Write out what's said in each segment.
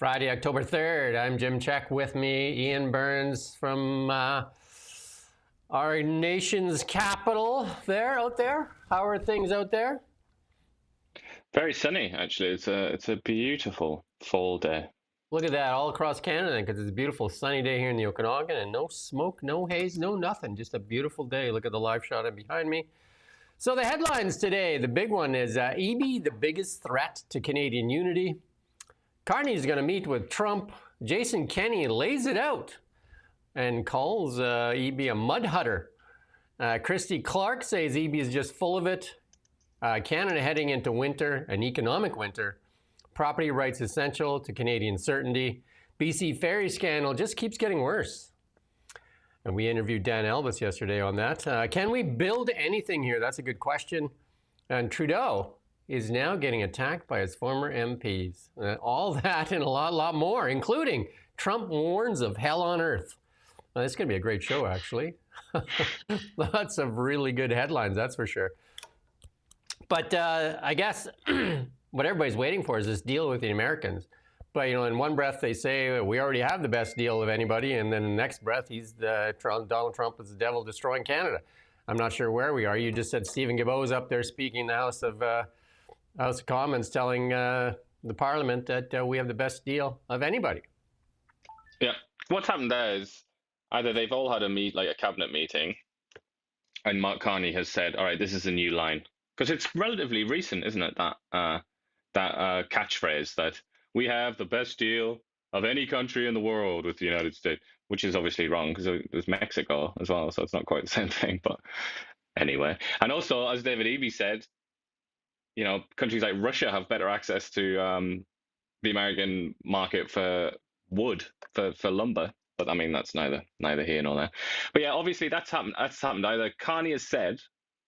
Friday, October 3rd. I'm Jim Check. With me, Ian Burns from our nation's capital out there. How are things out there? Very sunny, actually. It's a beautiful fall day. Look at that, all across Canada, because it's a beautiful sunny day here in the Okanagan, and no smoke, no haze, no nothing. Just a beautiful day. Look at the live shot behind me. So the headlines today, the big one is EB, the biggest threat to Canadian unity. Carney is going to meet with Trump. Jason Kenney lays it out and calls EB a mud hutter. Christy Clark says EB is just full of it. Canada heading into winter, an economic winter. Property rights essential to Canadian certainty. BC Ferries scandal just keeps getting worse. And we interviewed Dan Elvis yesterday on that. Can we build anything here? That's a good question. And Trudeau is now getting attacked by his former MPs. All that and a lot more, including Trump warns of hell on earth. This is going to be a great show, actually. Lots of really good headlines, that's for sure. But I guess what everybody's waiting for is this deal with the Americans. But, you know, in one breath they say we already have the best deal of anybody, and then in the next breath Donald Trump is the devil destroying Canada. I'm not sure where we are. You just said Stephen Guilbeault is up there speaking in the House of Commons, telling the Parliament that we have the best deal of anybody. Yeah, what's happened there is either they've all had a cabinet meeting, and Mark Carney has said, "All right, this is a new line," because it's relatively recent, isn't it? That catchphrase that we have the best deal of any country in the world with the United States, which is obviously wrong because there's Mexico as well, so it's not quite the same thing. But anyway, and also as David Eby said, you know, countries like Russia have better access to the American market for wood, for lumber. But I mean, that's neither here nor there. But yeah, obviously that's happened. That's happened. Either Carney has said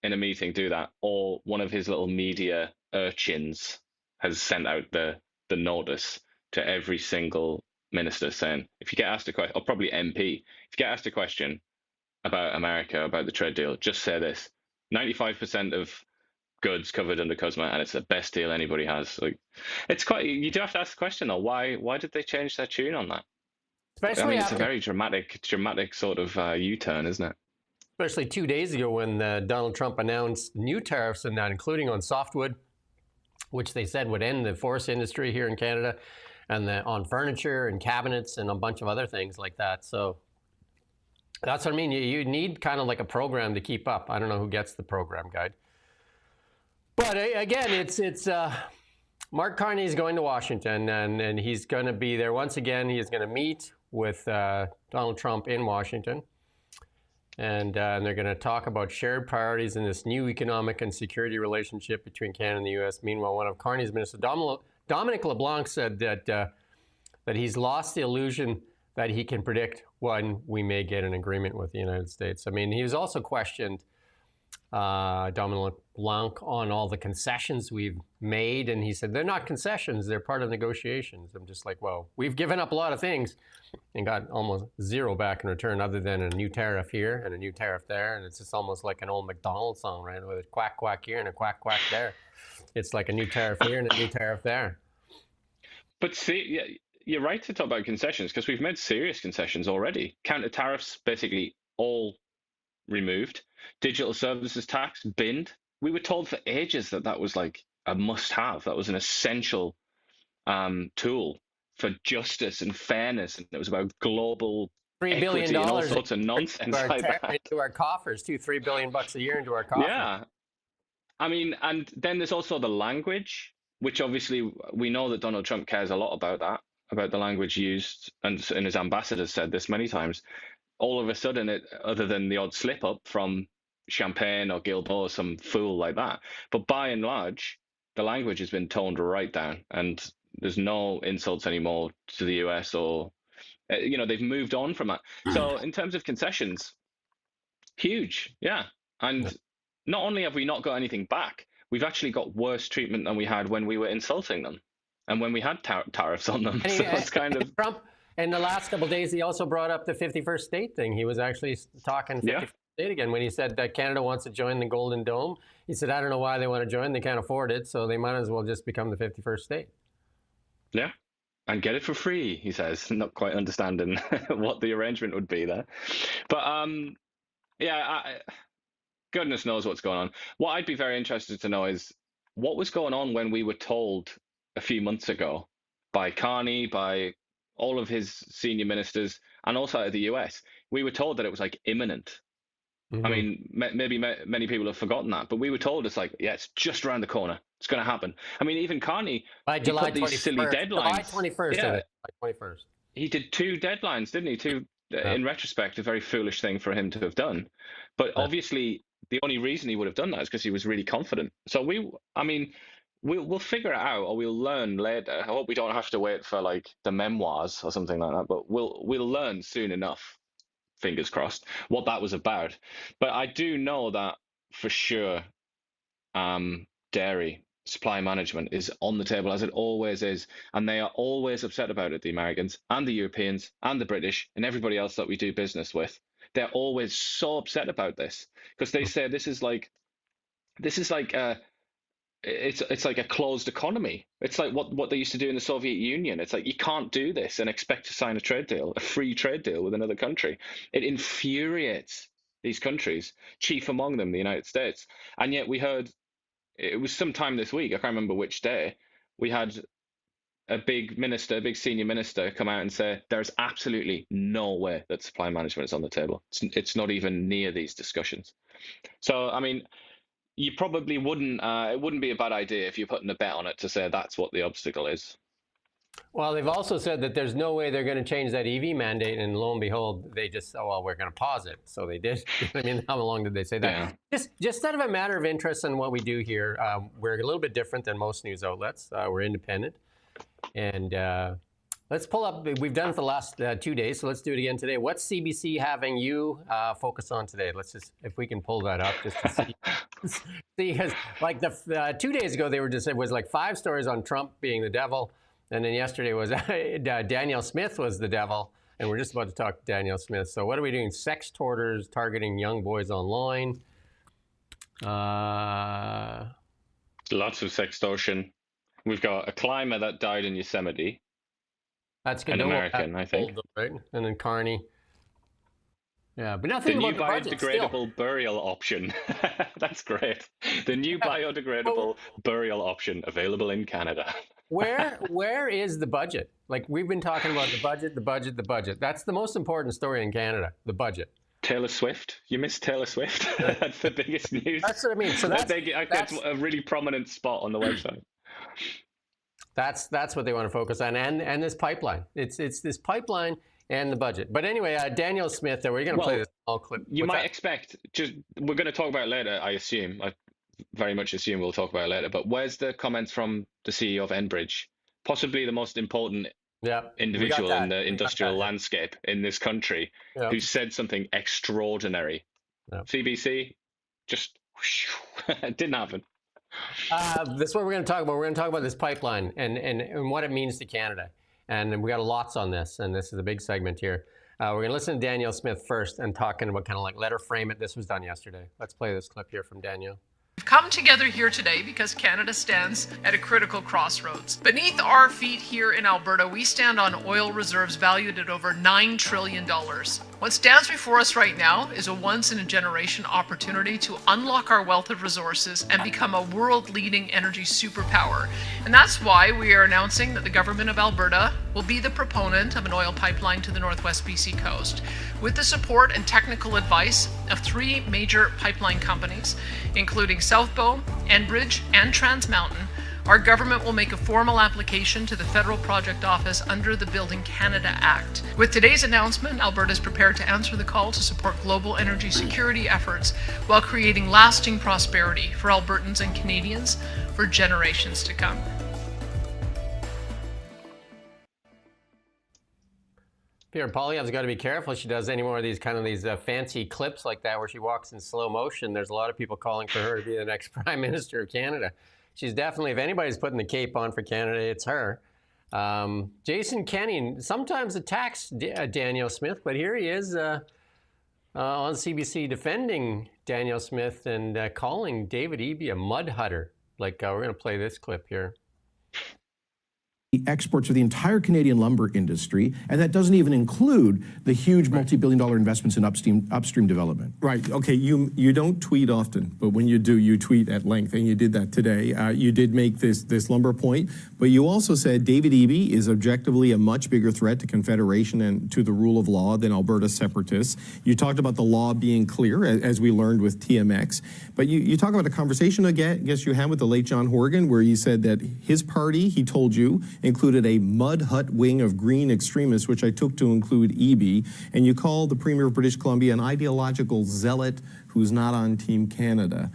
in a meeting do that, or one of his little media urchins has sent out the notice to every single minister saying, if you get asked a question, or probably MP, if you get asked a question about America, about the trade deal, just say this: 95% of goods covered under CUSMA, and it's the best deal anybody has. Like, it's quite. You do have to ask the question though: why did they change their tune on that? Especially I mean, it's a very dramatic sort of U-turn, isn't it? Especially 2 days ago when Donald Trump announced new tariffs and that, including on softwood, which they said would end the forest industry here in Canada, and on furniture and cabinets and a bunch of other things like that. So that's what I mean. You need kind of like a program to keep up. I don't know who gets the program guide. But again, it's Mark Carney is going to Washington, and he's going to be there once again. He is going to meet with Donald Trump in Washington. And they're going to talk about shared priorities in this new economic and security relationship between Canada and the U.S. Meanwhile, one of Carney's ministers, Dominic LeBlanc, said that he's lost the illusion that he can predict when we may get an agreement with the United States. I mean, he was also questioned, Dominic LeBlanc, on all the concessions we've made. And he said, they're not concessions, they're part of negotiations. I'm just like, well, we've given up a lot of things and got almost zero back in return, other than a new tariff here and a new tariff there. And it's just almost like an old McDonald's song, right? With a quack, quack here and a quack, quack there. It's like a new tariff here and a new tariff there. But see, yeah, you're right to talk about concessions, because we've made serious concessions already. Counter tariffs basically all removed. Digital services tax binned. We were told for ages that was like a must-have. That was an essential tool for justice and fairness, and it was about global $3 billion equity and all sorts of nonsense like that. Into our coffers too. $3 billion a year into our coffers. Yeah, I mean, and then there's also the language, which obviously we know that Donald Trump cares a lot about that, about the language used, and his ambassador said this many times. All of a sudden, other than the odd slip up from Champagne or Guilbeault or some fool like that, but by and large, the language has been toned right down, and there's no insults anymore to the US, or you know, they've moved on from that. So in terms of concessions, huge, yeah. And not only have we not got anything back, we've actually got worse treatment than we had when we were insulting them and when we had tariffs on them. So it's kind of Trump. In the last couple of days, he also brought up the 51st state thing. He was actually talking 51st state again when he said that Canada wants to join the Golden Dome. He said, I don't know why they want to join. They can't afford it, so they might as well just become the 51st state. Yeah. and get it for free, he says, not quite understanding what the arrangement would be there. But yeah, goodness knows what's going on. What I'd be very interested to know is what was going on when we were told a few months ago by Carney, by all of his senior ministers, and also out of the US. We were told that it was like imminent. I Mm-hmm. mean, maybe many people have forgotten that, but we were told it's like, yeah, it's just around the corner. It's going to happen. I mean, even Carney, By he July put these silly 21st. July deadlines. 21st, I Yeah, think. July 21st. he did two deadlines, didn't he? Two, Yeah. in retrospect, a very foolish thing for him to have done. But Yeah. obviously, the only reason he would have done that is because he was really confident. So I mean, we'll figure it out, or we'll learn later. I hope we don't have to wait for like the memoirs or something like that. But we'll learn soon enough, fingers crossed, what that was about. But I do know that for sure, dairy supply management is on the table as it always is, and they are always upset about it. The Americans and the Europeans and the British and everybody else that we do business with, they're always so upset about this because they say this is like it's like a closed economy. It's like what they used to do in the Soviet Union. It's like you can't do this and expect to sign a trade deal, a free trade deal with another country. It infuriates these countries, chief among them the United States. And yet we heard it was sometime this week, I can't remember which day, we had a big minister, a big senior minister come out and say there's absolutely no way that supply management is on the table. It's not even near these discussions. So, I mean, you probably wouldn't, it wouldn't be a bad idea if you're putting a bet on it to say that's what the obstacle is. Well, they've also said that there's no way they're going to change that EV mandate, and lo and behold, they just, oh well, we're going to pause it. So they did. I mean, how long did they say that? Yeah. Just out of a matter of interest in what we do here, we're a little bit different than most news outlets. We're independent, and let's pull up. We've done it for the last 2 days, so let's do it again today. What's CBC having you focus on today? Let's just, if we can pull that up, just to see. See, because like the 2 days ago, they were just, it was like 5 stories on Trump being the devil. And then yesterday was Danielle Smith was the devil, and we're just about to talk to Danielle Smith. So what are we doing? Sex torters targeting young boys online. Lots of sextortion. We've got a climber that died in Yosemite, That's good. an No, American, I think. right? And then Carney. Yeah, but The nothing new about the budget still. biodegradable burial option. That's great. The new biodegradable burial option available in Canada. Where is the budget? Like we've been talking about the budget, the budget, the budget. That's the most important story in Canada, the budget. Taylor Swift. You missed Taylor Swift. That's the biggest news. That's what I mean. So that's a really prominent spot on the website. That's what they want to focus on, and this pipeline. It's this pipeline and the budget. But anyway, Danielle Smith, we're going to play this small clip. You might expect, we're going to talk about it later, I assume. I very much assume we'll talk about it later. But where's the comments from the CEO of Enbridge? Possibly the most important individual in the industrial landscape in this country who said something extraordinary. CBC, just it didn't happen. This is what we're going to talk about. We're going to talk about this pipeline and what it means to Canada. And we got lots on this, and this is a big segment here. We're going to listen to Danielle Smith first and talking about kind of like let her frame it. This was done yesterday. Let's play this clip here from Danielle. We've come together here today because Canada stands at a critical crossroads. Beneath our feet here in Alberta, we stand on oil reserves valued at over $9 trillion. What stands before us right now is a once-in-a-generation opportunity to unlock our wealth of resources and become a world-leading energy superpower. And that's why we are announcing that the Government of Alberta will be the proponent of an oil pipeline to the Northwest BC coast. With the support and technical advice of 3 major pipeline companies, including Southbow, Enbridge, and Trans Mountain, our government will make a formal application to the Federal Project Office under the Building Canada Act. With today's announcement, Alberta is prepared to answer the call to support global energy security efforts while creating lasting prosperity for Albertans and Canadians for generations to come. Pierre Poilievre's got to be careful. She does any more of these kind of these fancy clips like that where she walks in slow motion. There's a lot of people calling for her to be the next Prime Minister of Canada. She's definitely, if anybody's putting the cape on for Canada, it's her. Jason Kenney sometimes attacks Danielle Smith, but here he is on CBC defending Danielle Smith and calling David Eby a mud hutter. Like, we're going to play this clip here. the exports of the entire Canadian lumber industry, and that doesn't even include the huge multi-billion-dollar investments in upstream development. Right. Okay. You don't tweet often, but when you do, you tweet at length, and you did that today. You did make this lumber point, but you also said David Eby is objectively a much bigger threat to Confederation and to the rule of law than Alberta separatists. You talked about the law being clear, as we learned with TMX, but you talk about a conversation I guess you had with the late John Horgan, where you said that his party, he told you, included a mud hut wing of green extremists, which I took to include Eby, and you called the Premier of British Columbia an ideological zealot who's not on Team Canada.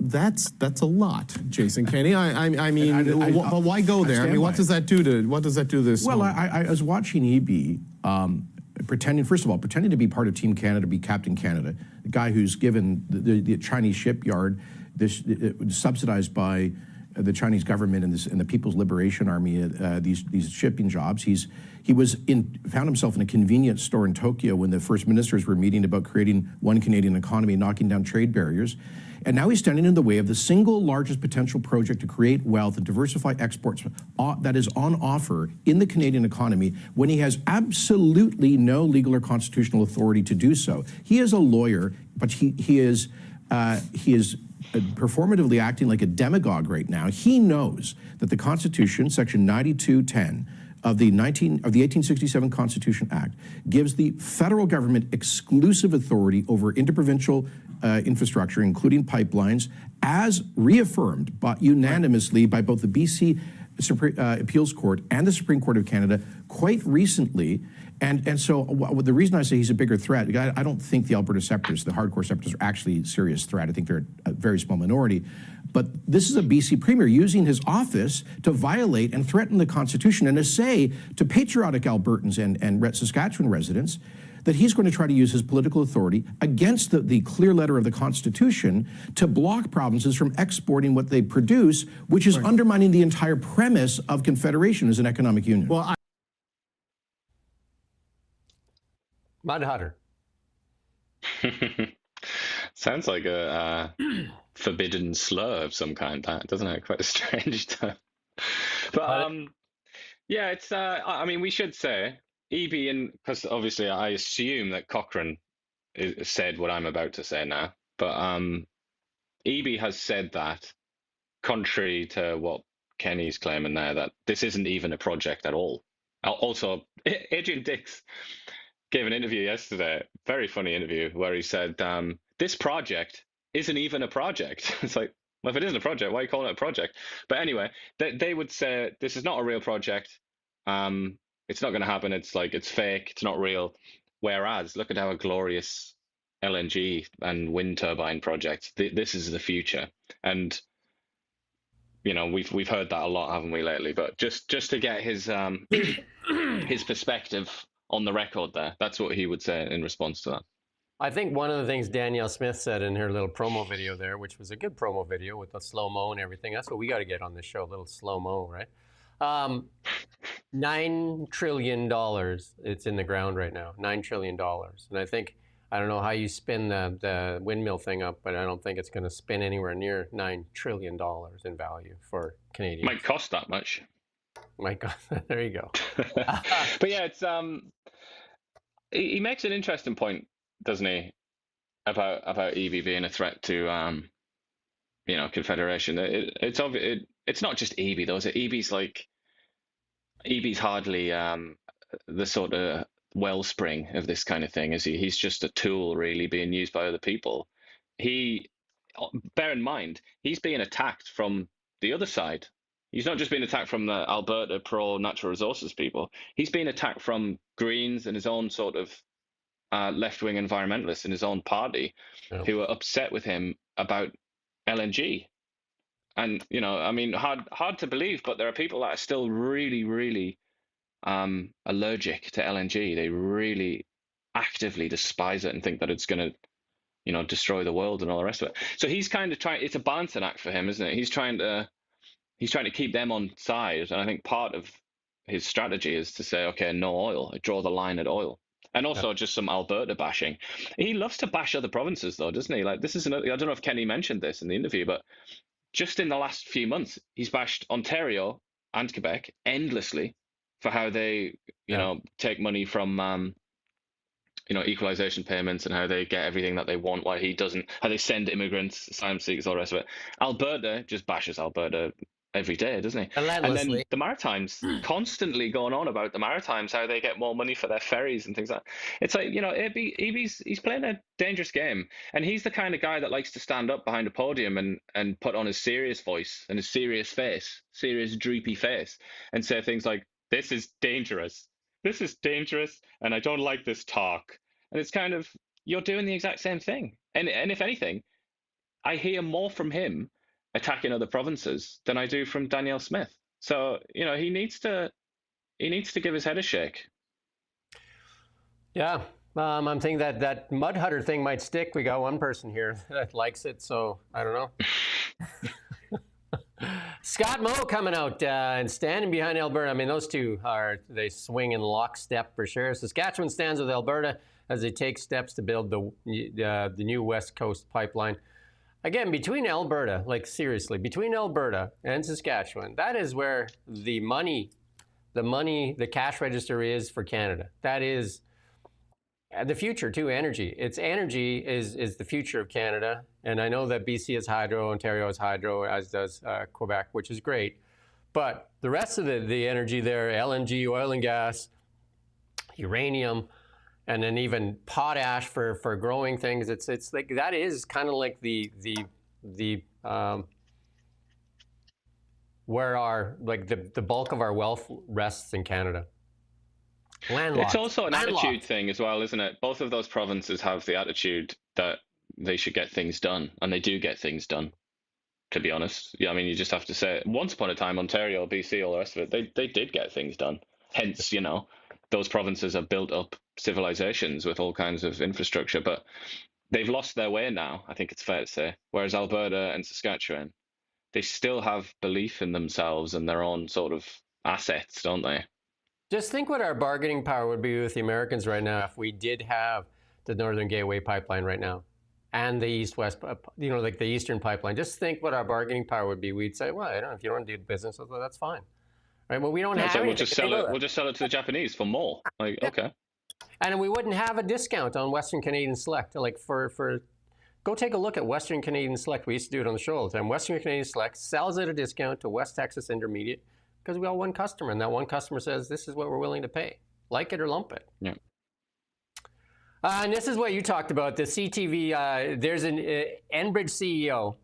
That's a lot, Jason Kenney. I mean, but why go there? I mean, what does that do to this? Well, I was watching Eby pretending to be part of Team Canada, be Captain Canada, the guy who's given the Chinese shipyard this subsidized by the Chinese government and the People's Liberation Army, these shipping jobs. He found himself in a convenience store in Tokyo when the first ministers were meeting about creating one Canadian economy, knocking down trade barriers. And now he's standing in the way of the single largest potential project to create wealth and diversify exports that is on offer in the Canadian economy when he has absolutely no legal or constitutional authority to do so. He is a lawyer, but he is performatively acting like a demagogue right now. He knows that the Constitution, Section 9210 of the 1867 Constitution Act, gives the federal government exclusive authority over interprovincial infrastructure, including pipelines, as reaffirmed unanimously by both the BC Appeals Court and the Supreme Court of Canada quite recently. And so the reason I say he's a bigger threat, I don't think the Alberta separatists, the hardcore separatists, are actually a serious threat. I think they're a very small minority. But this is a BC Premier using his office to violate and threaten the Constitution and to say to patriotic Albertans and Saskatchewan residents that he's going to try to use his political authority against the clear letter of the Constitution to block provinces from exporting what they produce, which is undermining the entire premise of Confederation as an economic union. Well, Mud Hutter. Sounds like a forbidden slur of some kind, that, doesn't it? Quite a strange term. But yeah, it's I mean, we should say Eby, because obviously I assume that Cochrane said what I'm about to say now, but Eby has said that, contrary to what Kenney's claiming there, that this isn't even a project at all. Also, Adrian Dix gave an interview yesterday, very funny interview, where he said, this project isn't even a project. It's like, well, if it isn't a project, why are you calling it a project? But anyway, they would say, this is not a real project. It's not going to happen. It's like, it's fake. It's not real. Whereas, look at our glorious LNG and wind turbine projects. This is the future. And, you know, we've heard that a lot, haven't we, lately? But just to get his his perspective on the record there. That's what he would say in response to that. I think one of the things Danielle Smith said in her little promo video there, which was a good promo video with the slow-mo and everything. That's what we got to get on this show, a little slow-mo, right? $9 trillion it's in the ground right now, $9 trillion. And I think, I don't know how you spin the windmill thing up, but I don't think it's going to spin anywhere near $9 trillion in value for Canadians. Might cost that much. My God, there you go. But yeah, it's he makes an interesting point, doesn't he, about Eby being a threat to you know, Confederation. It's obvious. It's not just Eby though. Eby's hardly the sort of wellspring of this kind of thing, is he? He's just a tool, really, being used by other people. Bear in mind, he's being attacked from the other side. He's not just being attacked from the Alberta pro-natural resources people. He's being attacked from Greens and his own sort of left-wing environmentalists in his own party, who are upset with him about LNG. And, you know, I mean, hard to believe, but there are people that are still really, really allergic to LNG. They really actively despise it and think that it's going to, you know, destroy the world and all the rest of it. So he's kind of trying, it's a balancing act for him, isn't it? He's trying to keep them on side. And I think part of his strategy is to say, okay, no oil. I draw the line at oil. And also just some Alberta bashing. He loves to bash other provinces, though, doesn't he? Like, this is another, I don't know if Kenney mentioned this in the interview, but just in the last few months, he's bashed Ontario and Quebec endlessly for how they, take money from, equalization payments and how they get everything that they want while he doesn't, how they send immigrants, asylum seekers, all the rest of it. Alberta just bashes Alberta every day, doesn't he? And then Relentlessly. the Maritimes constantly going on about the Maritimes, how they get more money for their ferries and things like that. It's like, he's playing a dangerous game. And he's the kind of guy that likes to stand up behind a podium and put on his serious voice and his serious face, serious droopy face, and say things like, this is dangerous. This is dangerous, and I don't like this talk. And it's kind of, you're doing the exact same thing. And if anything, I hear more from him attacking other provinces than I do from Danielle Smith. So, he needs to give his head a shake. Yeah. I'm thinking that Mud Hutter thing might stick. We got one person here that likes it, so I don't know. Scott Moe coming out and standing behind Alberta. I mean, those two they swing in lockstep for sure. Saskatchewan stands with Alberta as they take steps to build the new West Coast pipeline. Again, between Alberta, like seriously, between Alberta and Saskatchewan, that is where the cash register is for Canada. That is the future too, energy. Energy is the future of Canada. And I know that BC has hydro, Ontario has hydro, as does Quebec, which is great. But the rest of the energy there, LNG, oil and gas, uranium, and then even potash for growing things, it's like that is kind of like the where the bulk of our wealth rests in Canada. Landlocked. It's also an attitude thing as well, isn't it? Both of those provinces have the attitude that they should get things done, and they do get things done, to be honest. Yeah, I mean, you just have to say it. Once upon a time, Ontario, BC, all the rest of it, they did get things done. Hence, those provinces have built up civilizations with all kinds of infrastructure, but they've lost their way now, I think it's fair to say. Whereas Alberta and Saskatchewan, they still have belief in themselves and their own sort of assets, don't they? Just think what our bargaining power would be with the Americans right now if we did have the Northern Gateway pipeline right now and the East-West, like the Eastern pipeline. Just think what our bargaining power would be. We'd say, well, I don't know, if you don't want to do business with it, that's fine. Right? Well, we don't have we'll just sell it. We'll just sell it to the Japanese for more. Like, yeah. Okay. And we wouldn't have a discount on Western Canadian Select. Like go take a look at Western Canadian Select. We used to do it on the show all the time. Western Canadian Select sells at a discount to West Texas Intermediate because we all one customer, and that one customer says, this is what we're willing to pay. Like it or lump it. Yeah. And this is what you talked about. The CTV, there's an Enbridge CEO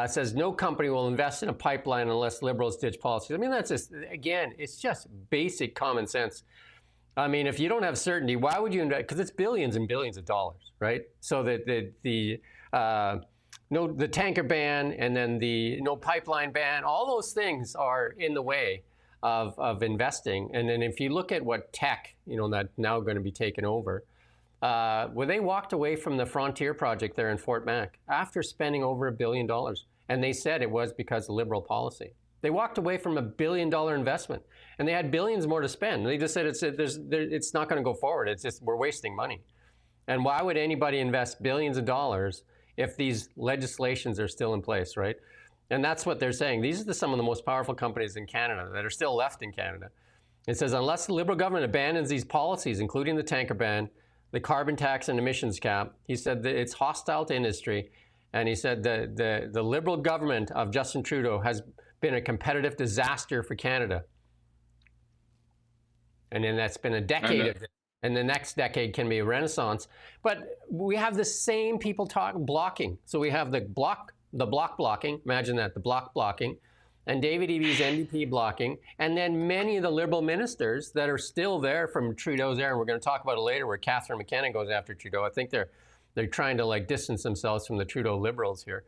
says no company will invest in a pipeline unless Liberals ditch policies. I mean, that's just, again, it's just basic common sense. I mean, if you don't have certainty, why would you invest? Because it's billions and billions of dollars, right? So the tanker ban and then the no pipeline ban, all those things are in the way of investing. And then if you look at what tech, that's now going to be taken over, where they walked away from the Frontier project there in Fort Mac after spending over $1 billion. And they said it was because of Liberal policy. They walked away from $1 billion investment, and they had billions more to spend. They just said it's not going to go forward. It's just we're wasting money. And why would anybody invest billions of dollars if these legislations are still in place, right? And that's what they're saying. These are some of the most powerful companies in Canada that are still left in Canada. It says unless the Liberal government abandons these policies, including the tanker ban, the carbon tax and emissions cap, he said that it's hostile to industry. And he said the Liberal government of Justin Trudeau has been a competitive disaster for Canada. And then that's been a decade of it. And the next decade can be a renaissance. But we have the same people blocking. So we have the block blocking, imagine that, the block blocking, and David Eby's NDP blocking, and then many of the Liberal ministers that are still there from Trudeau's era, and we're going to talk about it later, where Catherine McKenna goes after Trudeau. I think they're trying to distance themselves from the Trudeau Liberals here.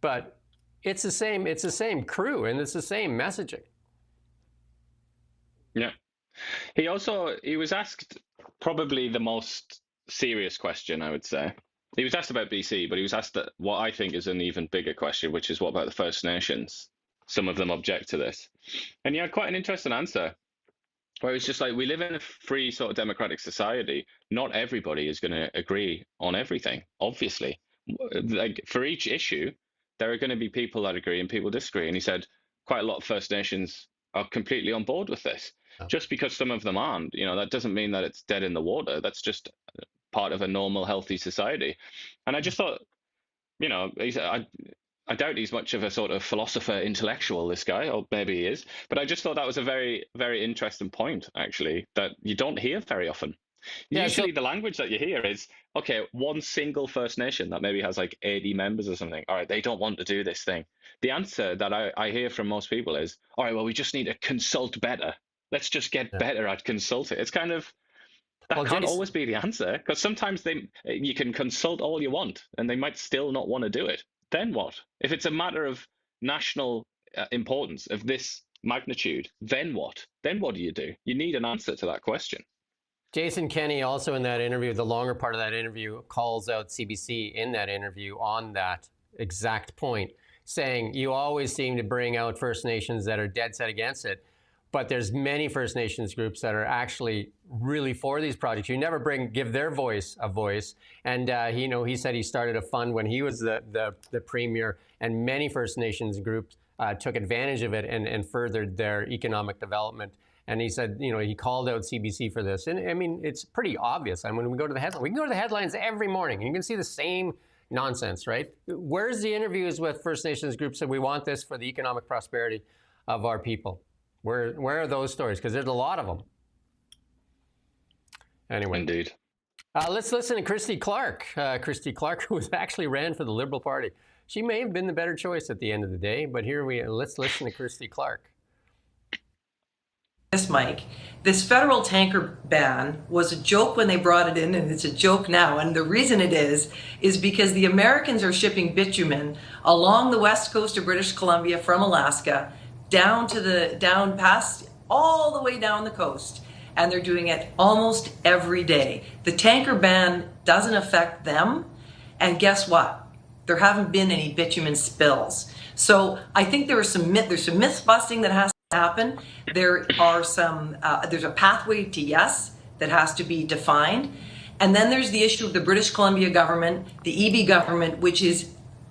But it's the same crew, and it's the same messaging. Yeah. He was asked probably the most serious question, I would say. He was asked about BC, but he was asked what I think is an even bigger question, which is what about the First Nations? Some of them object to this. And he had quite an interesting answer, where it's just like, we live in a free sort of democratic society. Not everybody is going to agree on everything, obviously. Like for each issue, there are going to be people that agree and people disagree. And he said quite a lot of First Nations are completely on board with this. Oh. Just because some of them aren't, that doesn't mean that it's dead in the water. That's just part of a normal, healthy society. And I just thought, I doubt he's much of a sort of philosopher, intellectual, this guy, or maybe he is. But I just thought that was a very, very interesting point, actually, that you don't hear very often. Yeah, Usually the language that you hear is, okay, one single First Nation that maybe has like 80 members or something. All right, they don't want to do this thing. The answer that I hear from most people is, all right, well, we just need to consult better. Let's just get better at consulting. It's kind of, that can't always be the answer, because sometimes you can consult all you want and they might still not want to do it. Then what? If it's a matter of national importance of this magnitude, then what? Then what do? You need an answer to that question. Jason Kenney also in that interview, the longer part of that interview, calls out CBC in that interview on that exact point, saying you always seem to bring out First Nations that are dead set against it, but there's many First Nations groups that are actually really for these projects. You never give their voice a voice. And he said he started a fund when he was the premier, and many First Nations groups took advantage of it and furthered their economic development. And he said, he called out CBC for this. And I mean, it's pretty obvious. And when we go to the headlines, we can go to the headlines every morning and you can see the same nonsense, right? Where's the interviews with First Nations groups that we want this for the economic prosperity of our people? Where are those stories? Because there's a lot of them. Anyway. Indeed. Let's listen to Christy Clark. Christy Clark, who actually ran for the Liberal Party. She may have been the better choice at the end of the day, but let's listen to Christy Clark. This, Mike, this federal tanker ban was a joke when they brought it in, and it's a joke now. And the reason it is because the Americans are shipping bitumen along the west coast of British Columbia from Alaska down past all the way down the coast. And they're doing it almost every day. The tanker ban doesn't affect them. And guess what? There haven't been any bitumen spills. So I think there's some myth busting that has to happen. There's a pathway to yes that has to be defined. And then there's the issue of the British Columbia government, the EB government, which is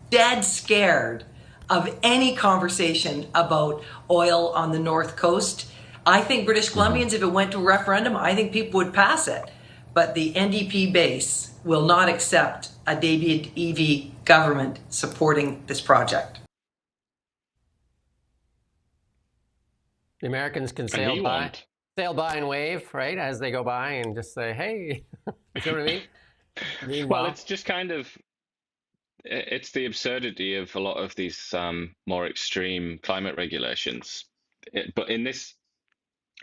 dead scared of any conversation about oil on the North Coast. I think British Columbians, if it went to a referendum, I think people would pass it. But the NDP base will not accept a David Eby government supporting this project. The Americans can sail by and wave, right, as they go by and just say, hey, you know what I mean? Well, it's just it's the absurdity of a lot of these more extreme climate regulations. But in this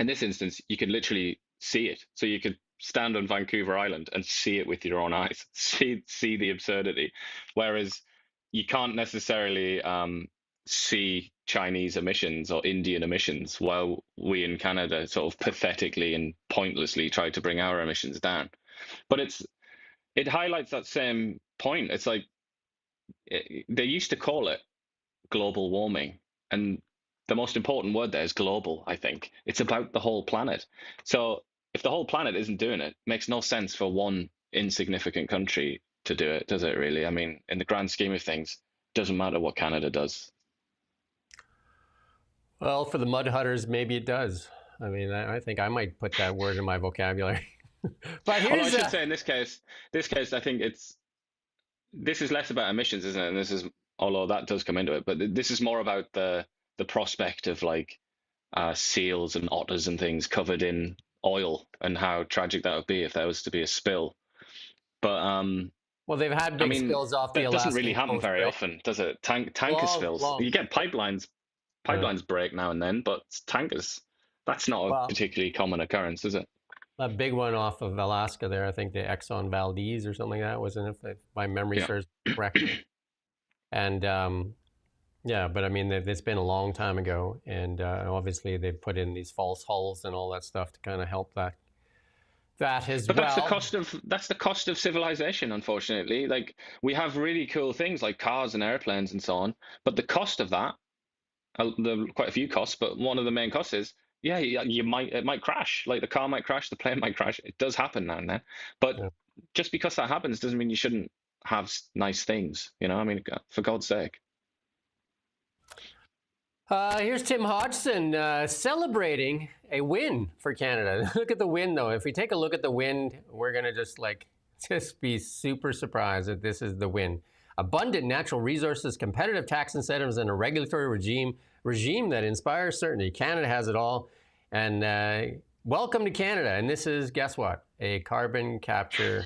instance, you can literally see it. So you could stand on Vancouver Island and see it with your own eyes, see the absurdity. Whereas you can't necessarily see Chinese emissions or Indian emissions while we in Canada sort of pathetically and pointlessly try to bring our emissions down. But it highlights that same point. It's like they used to call it global warming, and the most important word there is global, I think. It's about the whole planet. So if the whole planet isn't doing it, it makes no sense for one insignificant country to do it, does it really? I mean, in the grand scheme of things, it doesn't matter what Canada does. Well, for the mud hutters, maybe it does. I mean, I think I might put that word in my vocabulary. But here's I should say in this case, I think this is less about emissions, isn't it? And although that does come into it, but this is more about the prospect of like seals and otters and things covered in oil and how tragic that would be if there was to be a spill. But well, they've had big spills off the Alaskan coast. It doesn't really happen very often, does it? Tanker spills. You get pipelines break now and then, but tankers, that's not a particularly common occurrence, is it? A big one off of Alaska there, I think the Exxon Valdez or something like that, wasn't it? If my memory serves correctly. And but I mean, it's been a long time ago, and obviously they've put in these false hulls and all that stuff to kind of help that as well. But that's the cost of civilization, unfortunately. Like, we have really cool things like cars and airplanes and so on, but the cost of that, there are quite a few costs, but one of the main costs is, it might crash. Like, the car might crash, the plane might crash. It does happen now and then. But just because that happens doesn't mean you shouldn't have nice things. I mean, for God's sake. Here's Tim Hodgson celebrating a win for Canada. Look at the win, though. If we take a look at the win, we're going to just be super surprised that this is the win. Abundant natural resources, competitive tax incentives, and a regulatory regime that inspires certainty. Canada has it all. And welcome to Canada. And this is, guess what? A carbon capture.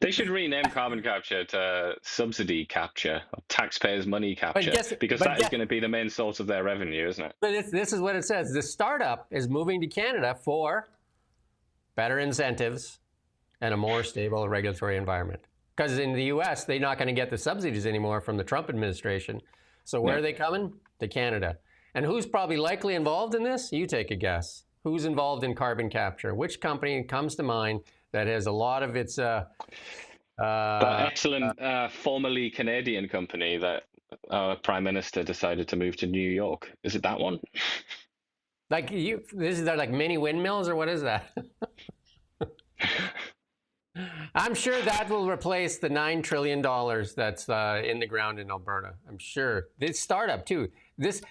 They should rename carbon capture to subsidy capture, or taxpayers' money capture, because that is going to be the main source of their revenue, isn't it? But this is what it says. The startup is moving to Canada for better incentives and a more stable regulatory environment. Because in the U.S., they're not going to get the subsidies anymore from the Trump administration. So where are they coming? To Canada. And who's probably likely involved in this? You take a guess. Who's involved in carbon capture? Which company comes to mind that has a lot of its... that excellent formerly Canadian company that our Prime Minister decided to move to New York. Is it that one? This is like mini windmills, or what is that? I'm sure that will replace the $9 trillion that's in the ground in Alberta. I'm sure. This startup, too. This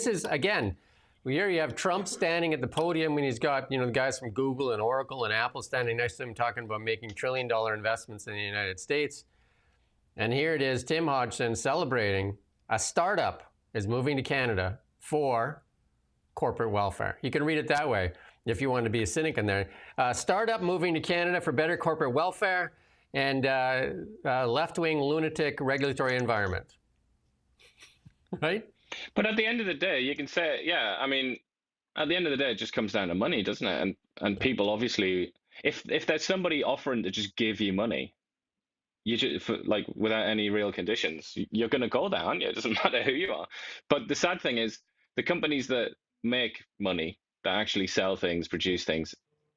is, again, here you have Trump standing at the podium when he's got, the guys from Google and Oracle and Apple standing next to him talking about making trillion-dollar investments in the United States. And here it is, Tim Hodgson celebrating a startup is moving to Canada for corporate welfare. You can read it that way if you want to be a cynic in there. Startup moving to Canada for better corporate welfare and left-wing lunatic regulatory environment. Right? But at the end of the day, you can say, at the end of the day, it just comes down to money, doesn't it? And people obviously, if there's somebody offering to just give you money, you just, without any real conditions, you're going to go there, aren't you? It doesn't matter who you are. But the sad thing is, the companies that make money, that actually sell things, produce things,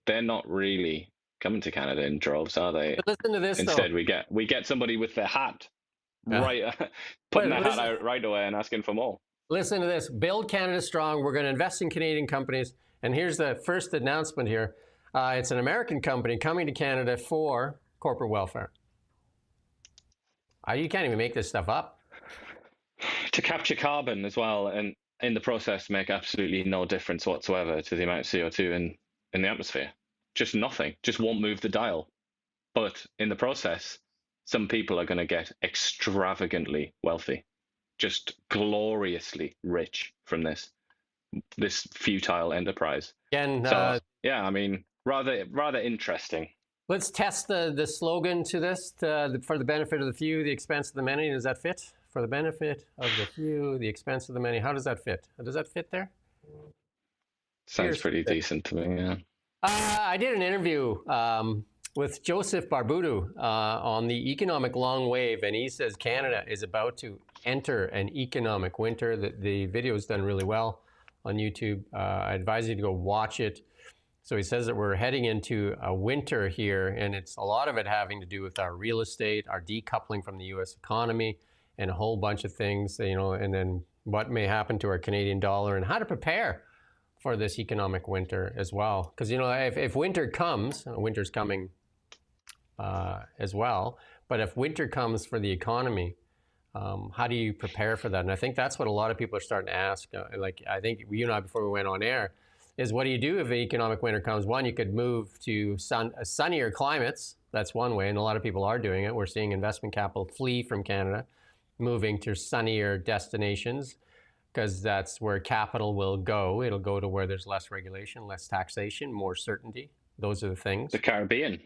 they're not really coming to Canada in droves, are they? But listen to this, Instead, though. we get somebody with their hat, putting their hat out right away and asking for more. Listen to this. Build Canada strong. We're going to invest in Canadian companies. And here's the first announcement here. It's an American company coming to Canada for corporate welfare. You can't even make this stuff up. To capture carbon as well, and in the process make absolutely no difference whatsoever to the amount of CO2 in the atmosphere. Just nothing. Just won't move the dial. But in the process, some people are going to get extravagantly wealthy, just gloriously rich from this futile enterprise. Again, rather interesting. Let's test the slogan to this. For the benefit of the few, the expense of the many. Does that fit? For the benefit of the few, the expense of the many. How does that fit? Does that fit there? Sounds pretty decent to me, yeah. I did an interview with Joseph Barbudu on the economic long wave, and he says Canada is about to enter an economic winter. The video is done really well on YouTube. I advise you to go watch it. So he says that we're heading into a winter here, and it's a lot of it having to do with our real estate, our decoupling from the U.S. economy, and a whole bunch of things, and then what may happen to our Canadian dollar and how to prepare for this economic winter as well. Because, if winter comes, winter's coming as well, but if winter comes for the economy, how do you prepare for that? And I think that's what a lot of people are starting to ask. I think you and I, before we went on air, is what do you do if the economic winter comes? One, you could move to sunnier climates. That's one way, and a lot of people are doing it. We're seeing investment capital flee from Canada, moving to sunnier destinations, because that's where capital will go. It'll go to where there's less regulation, less taxation, more certainty. Those are the things. The Caribbean,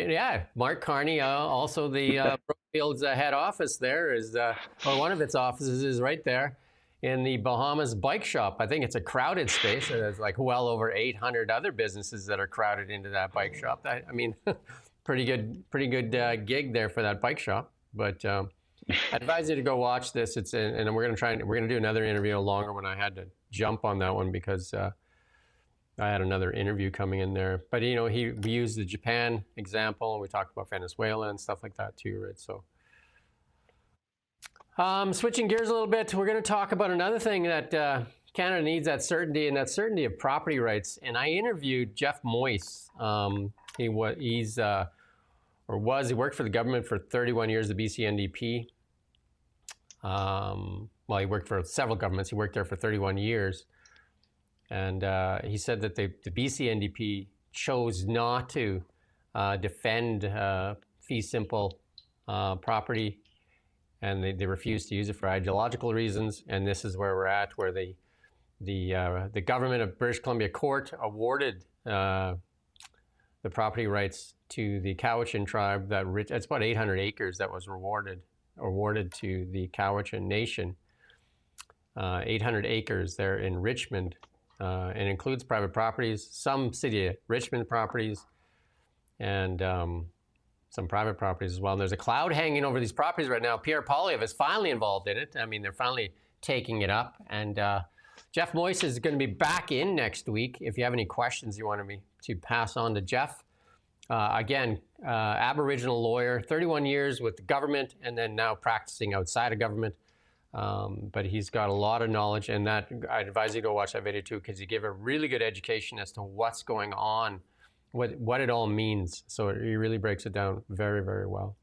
yeah. Mark Carney, also the Brookfield's head office there is, or one of its offices is right there in the Bahamas bike shop. I think it's a crowded space. There's well over 800 other businesses that are crowded into that bike shop. Pretty good gig there for that bike shop. But I advise you to go watch this. And we're gonna do another interview, a longer one. I had to jump on that one because I had another interview coming in there. But we used the Japan example. We talked about Venezuela and stuff like that too, right? So, switching gears a little bit, we're going to talk about another thing that Canada needs, that certainty, and that certainty of property rights. And I interviewed Jeff Moyse. He worked for the government for 31 years, the BC NDP. Well, he worked for several governments. He worked there for 31 years. And he said that the BC NDP chose not to defend fee simple property, and they refused to use it for ideological reasons. And this is where we're at, where the government of British Columbia court awarded the property rights to the Cowichan tribe. It's about 800 acres that was awarded to the Cowichan Nation. 800 acres there in Richmond, and includes private properties, some City of Richmond properties, and some private properties as well. And there's a cloud hanging over these properties right now. Pierre Poilievre is finally involved in it. I mean, they're finally taking it up. And Jeff Moyse is going to be back in next week. If you have any questions you want me to pass on to Jeff. Again, Aboriginal lawyer, 31 years with the government, and then now practicing outside of government. But he's got a lot of knowledge, and that I'd advise you to go watch that video too, because he gave a really good education as to what's going on, what it all means. So he really breaks it down very, very well.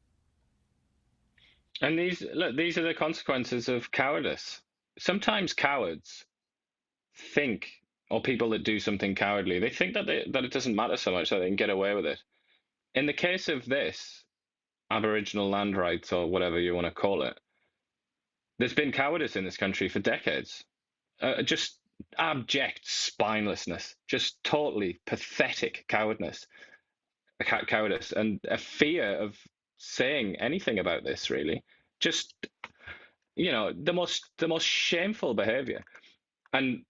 And these are the consequences of cowardice. Sometimes cowards think, or people that do something cowardly, they think that it doesn't matter so much, that they can get away with it. In the case of this, Aboriginal land rights, or whatever you want to call it, there's been cowardice in this country for decades. Just abject spinelessness, just totally pathetic cowardice, and a fear of saying anything about this, really. Just, the most shameful behavior. And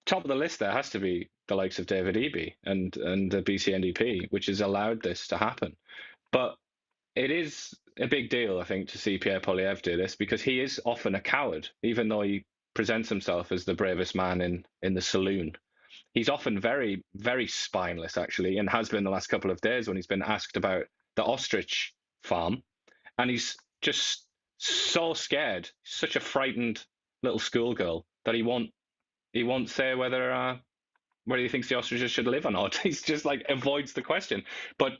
top of the list there has to be the likes of David Eby and the BC NDP, which has allowed this to happen. But it is a big deal, I think, to see Pierre Poilievre do this, because he is often a coward, even though he presents himself as the bravest man in the saloon. He's often very, very spineless, actually, and has been the last couple of days when he's been asked about the ostrich farm. And he's just so scared, such a frightened little schoolgirl, that he won't say whether he thinks the ostriches should live or not. He's just avoids the question. But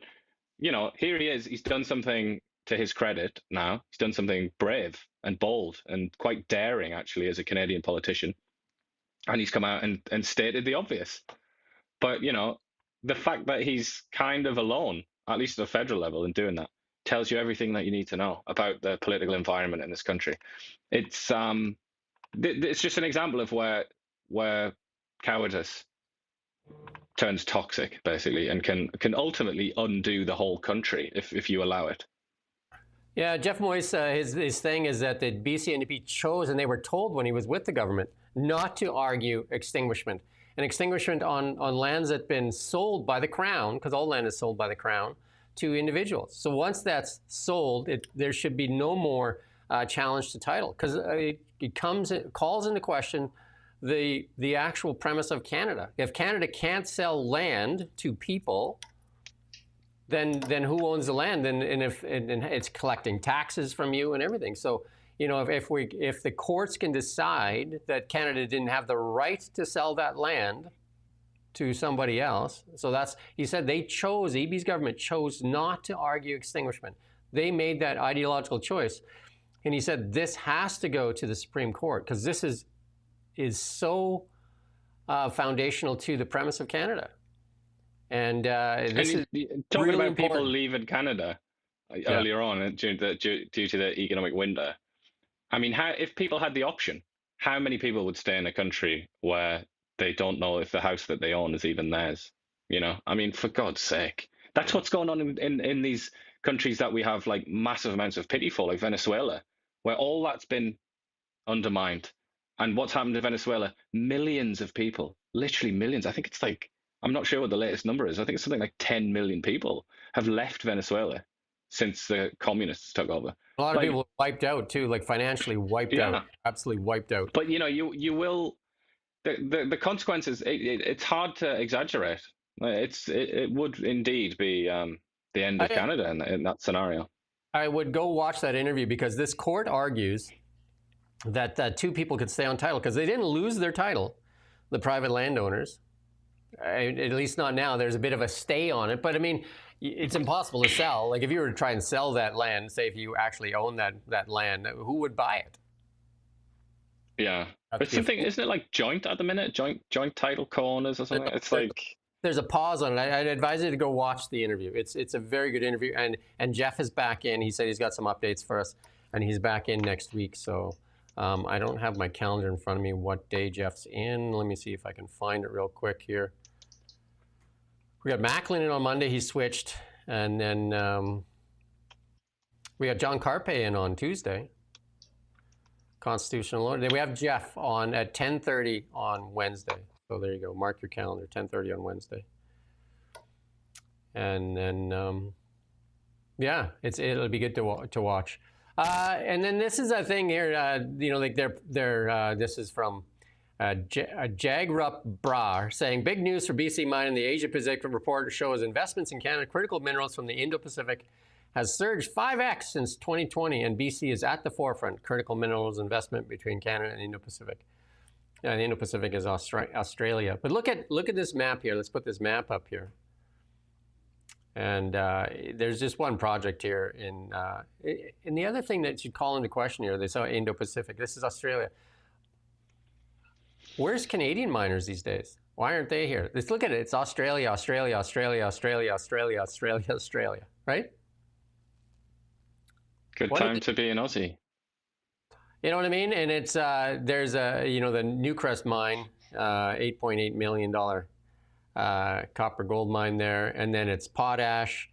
here he is. He's done something to his credit now. He's done something brave and bold and quite daring, actually, as a Canadian politician. And he's come out and stated the obvious. But, the fact that he's kind of alone, at least at a federal level, in doing that, tells you everything that you need to know about the political environment in this country. It's just an example of where cowardice turns toxic, basically, and can ultimately undo the whole country if you allow it. Yeah, Jeff Moyse, his thing is that the BC NDP chose, and they were told when he was with the government, not to argue extinguishment. And extinguishment on lands that have been sold by the Crown, because all land is sold by the Crown, to individuals. So once that's sold, there should be no more challenge to title, because it calls into question the actual premise of Canada. If Canada can't sell land to people, then who owns the land? And it's collecting taxes from you and everything. So if the courts can decide that Canada didn't have the right to sell that land to somebody else, he said EB's government chose not to argue extinguishment. They made that ideological choice, and he said this has to go to the Supreme Court, because this is so foundational to the premise of Canada. And this is talking really about important. people leaving Canada earlier on due to the economic window. I mean, if people had the option, how many people would stay in a country where they don't know if the house that they own is even theirs? I mean, for God's sake, that's what's going on in these countries that we have massive amounts of pity for, like Venezuela, where all that's been undermined. And what's happened to Venezuela? Millions of people, literally millions. I think it's I'm not sure what the latest number is. I think it's something like 10 million people have left Venezuela since the communists took over. A lot of people wiped out too, financially wiped out, absolutely wiped out. But you will, the consequences. It's hard to exaggerate. It would indeed be the end of Canada in that scenario. I would go watch that interview, because this court argues that two people could stay on title because they didn't lose their title, the private landowners. At least not now. There's a bit of a stay on it, but I mean, it's impossible to sell. If you were to try and sell that land, say if you actually own that land, who would buy it? Yeah. Have to It's be a something, isn't it like joint at the minute? Joint title corners or something? It's like, There's a pause on it. I'd advise you to go watch the interview. It's a very good interview, and Jeff is back in. He said he's got some updates for us, and he's back in next week. So I don't have my calendar in front of me. What day Jeff's in? Let me see if I can find it real quick here. We got Macklin in on Monday. He switched, and then we got John Carpe in on Tuesday. Constitutional Lord. Then we have Jeff on at 10:30 on Wednesday. So there you go. Mark your calendar. 10:30 on Wednesday. And then yeah, it'll be good to watch. And then this is a thing here. Like this is from Jagrup Brar saying big news for BC Mine. The Asia Pacific report shows investments in Canada critical minerals from the Indo-Pacific has surged 5x since 2020, and BC is at the forefront. Critical minerals investment between Canada and Indo-Pacific. The Indo-Pacific is Australia. But look at this map here. Let's put this map up here. And there's just one project here. And the other thing that should call into question here, they saw Indo-Pacific. This is Australia. Where's Canadian miners these days? Why aren't they here? Let's look at it. It's Australia, Australia, Australia, Australia, Australia, Australia, Australia, right? good time to be an Aussie. You know what I mean? And it's there's the Newcrest mine, $8.8 million copper gold mine there, and then it's potash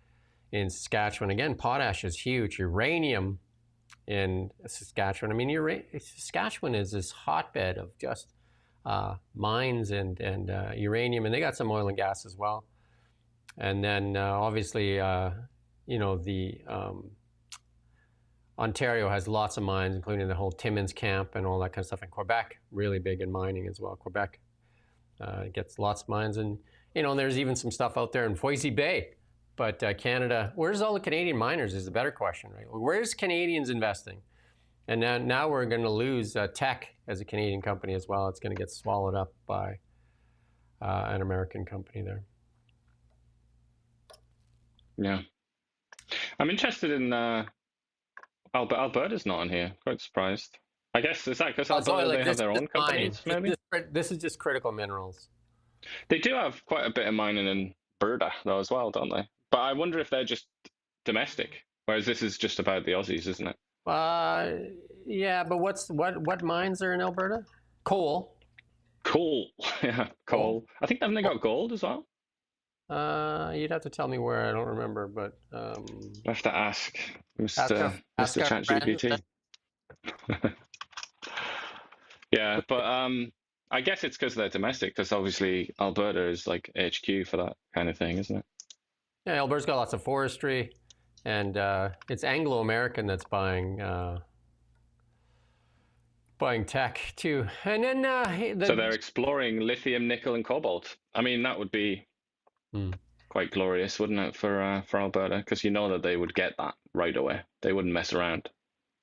in Saskatchewan. Again, potash is huge. Uranium in Saskatchewan. I mean, Saskatchewan is this hotbed of just mines and uranium, and they got some oil and gas as well. And then obviously, Ontario has lots of mines, including the whole Timmins camp and all that kind of stuff. And Quebec, really big in mining as well. Quebec gets lots of mines. And, there's even some stuff out there in Foisy Bay. But Canada, where's all the Canadian miners is the better question, right? Where's Canadians investing? And now we're going to lose Teck as a Canadian company as well. It's going to get swallowed up by an American company there. Yeah. I'm interested in... Alberta's not on here. Quite surprised. I guess, is that because Alberta, they have their own companies, maybe? This is just critical minerals. They do have quite a bit of mining in Alberta, though, as well, don't they? But I wonder if they're just domestic, whereas this is just about the Aussies, isn't it? Yeah, but what mines are in Alberta? Coal. Coal. Yeah, coal. I think haven't they got gold as well? You'd have to tell me where. I don't remember, but I have to ask Mr. ChatGPT. Yeah, but I guess it's because they're domestic, because obviously Alberta is like HQ for that kind of thing, isn't it? Yeah, Alberta's got lots of forestry, and it's Anglo-American that's buying tech too. And then so they're exploring lithium, nickel, and cobalt. I mean, that would be quite glorious, wouldn't it, for Alberta? Because that they would get that right away. They wouldn't mess around.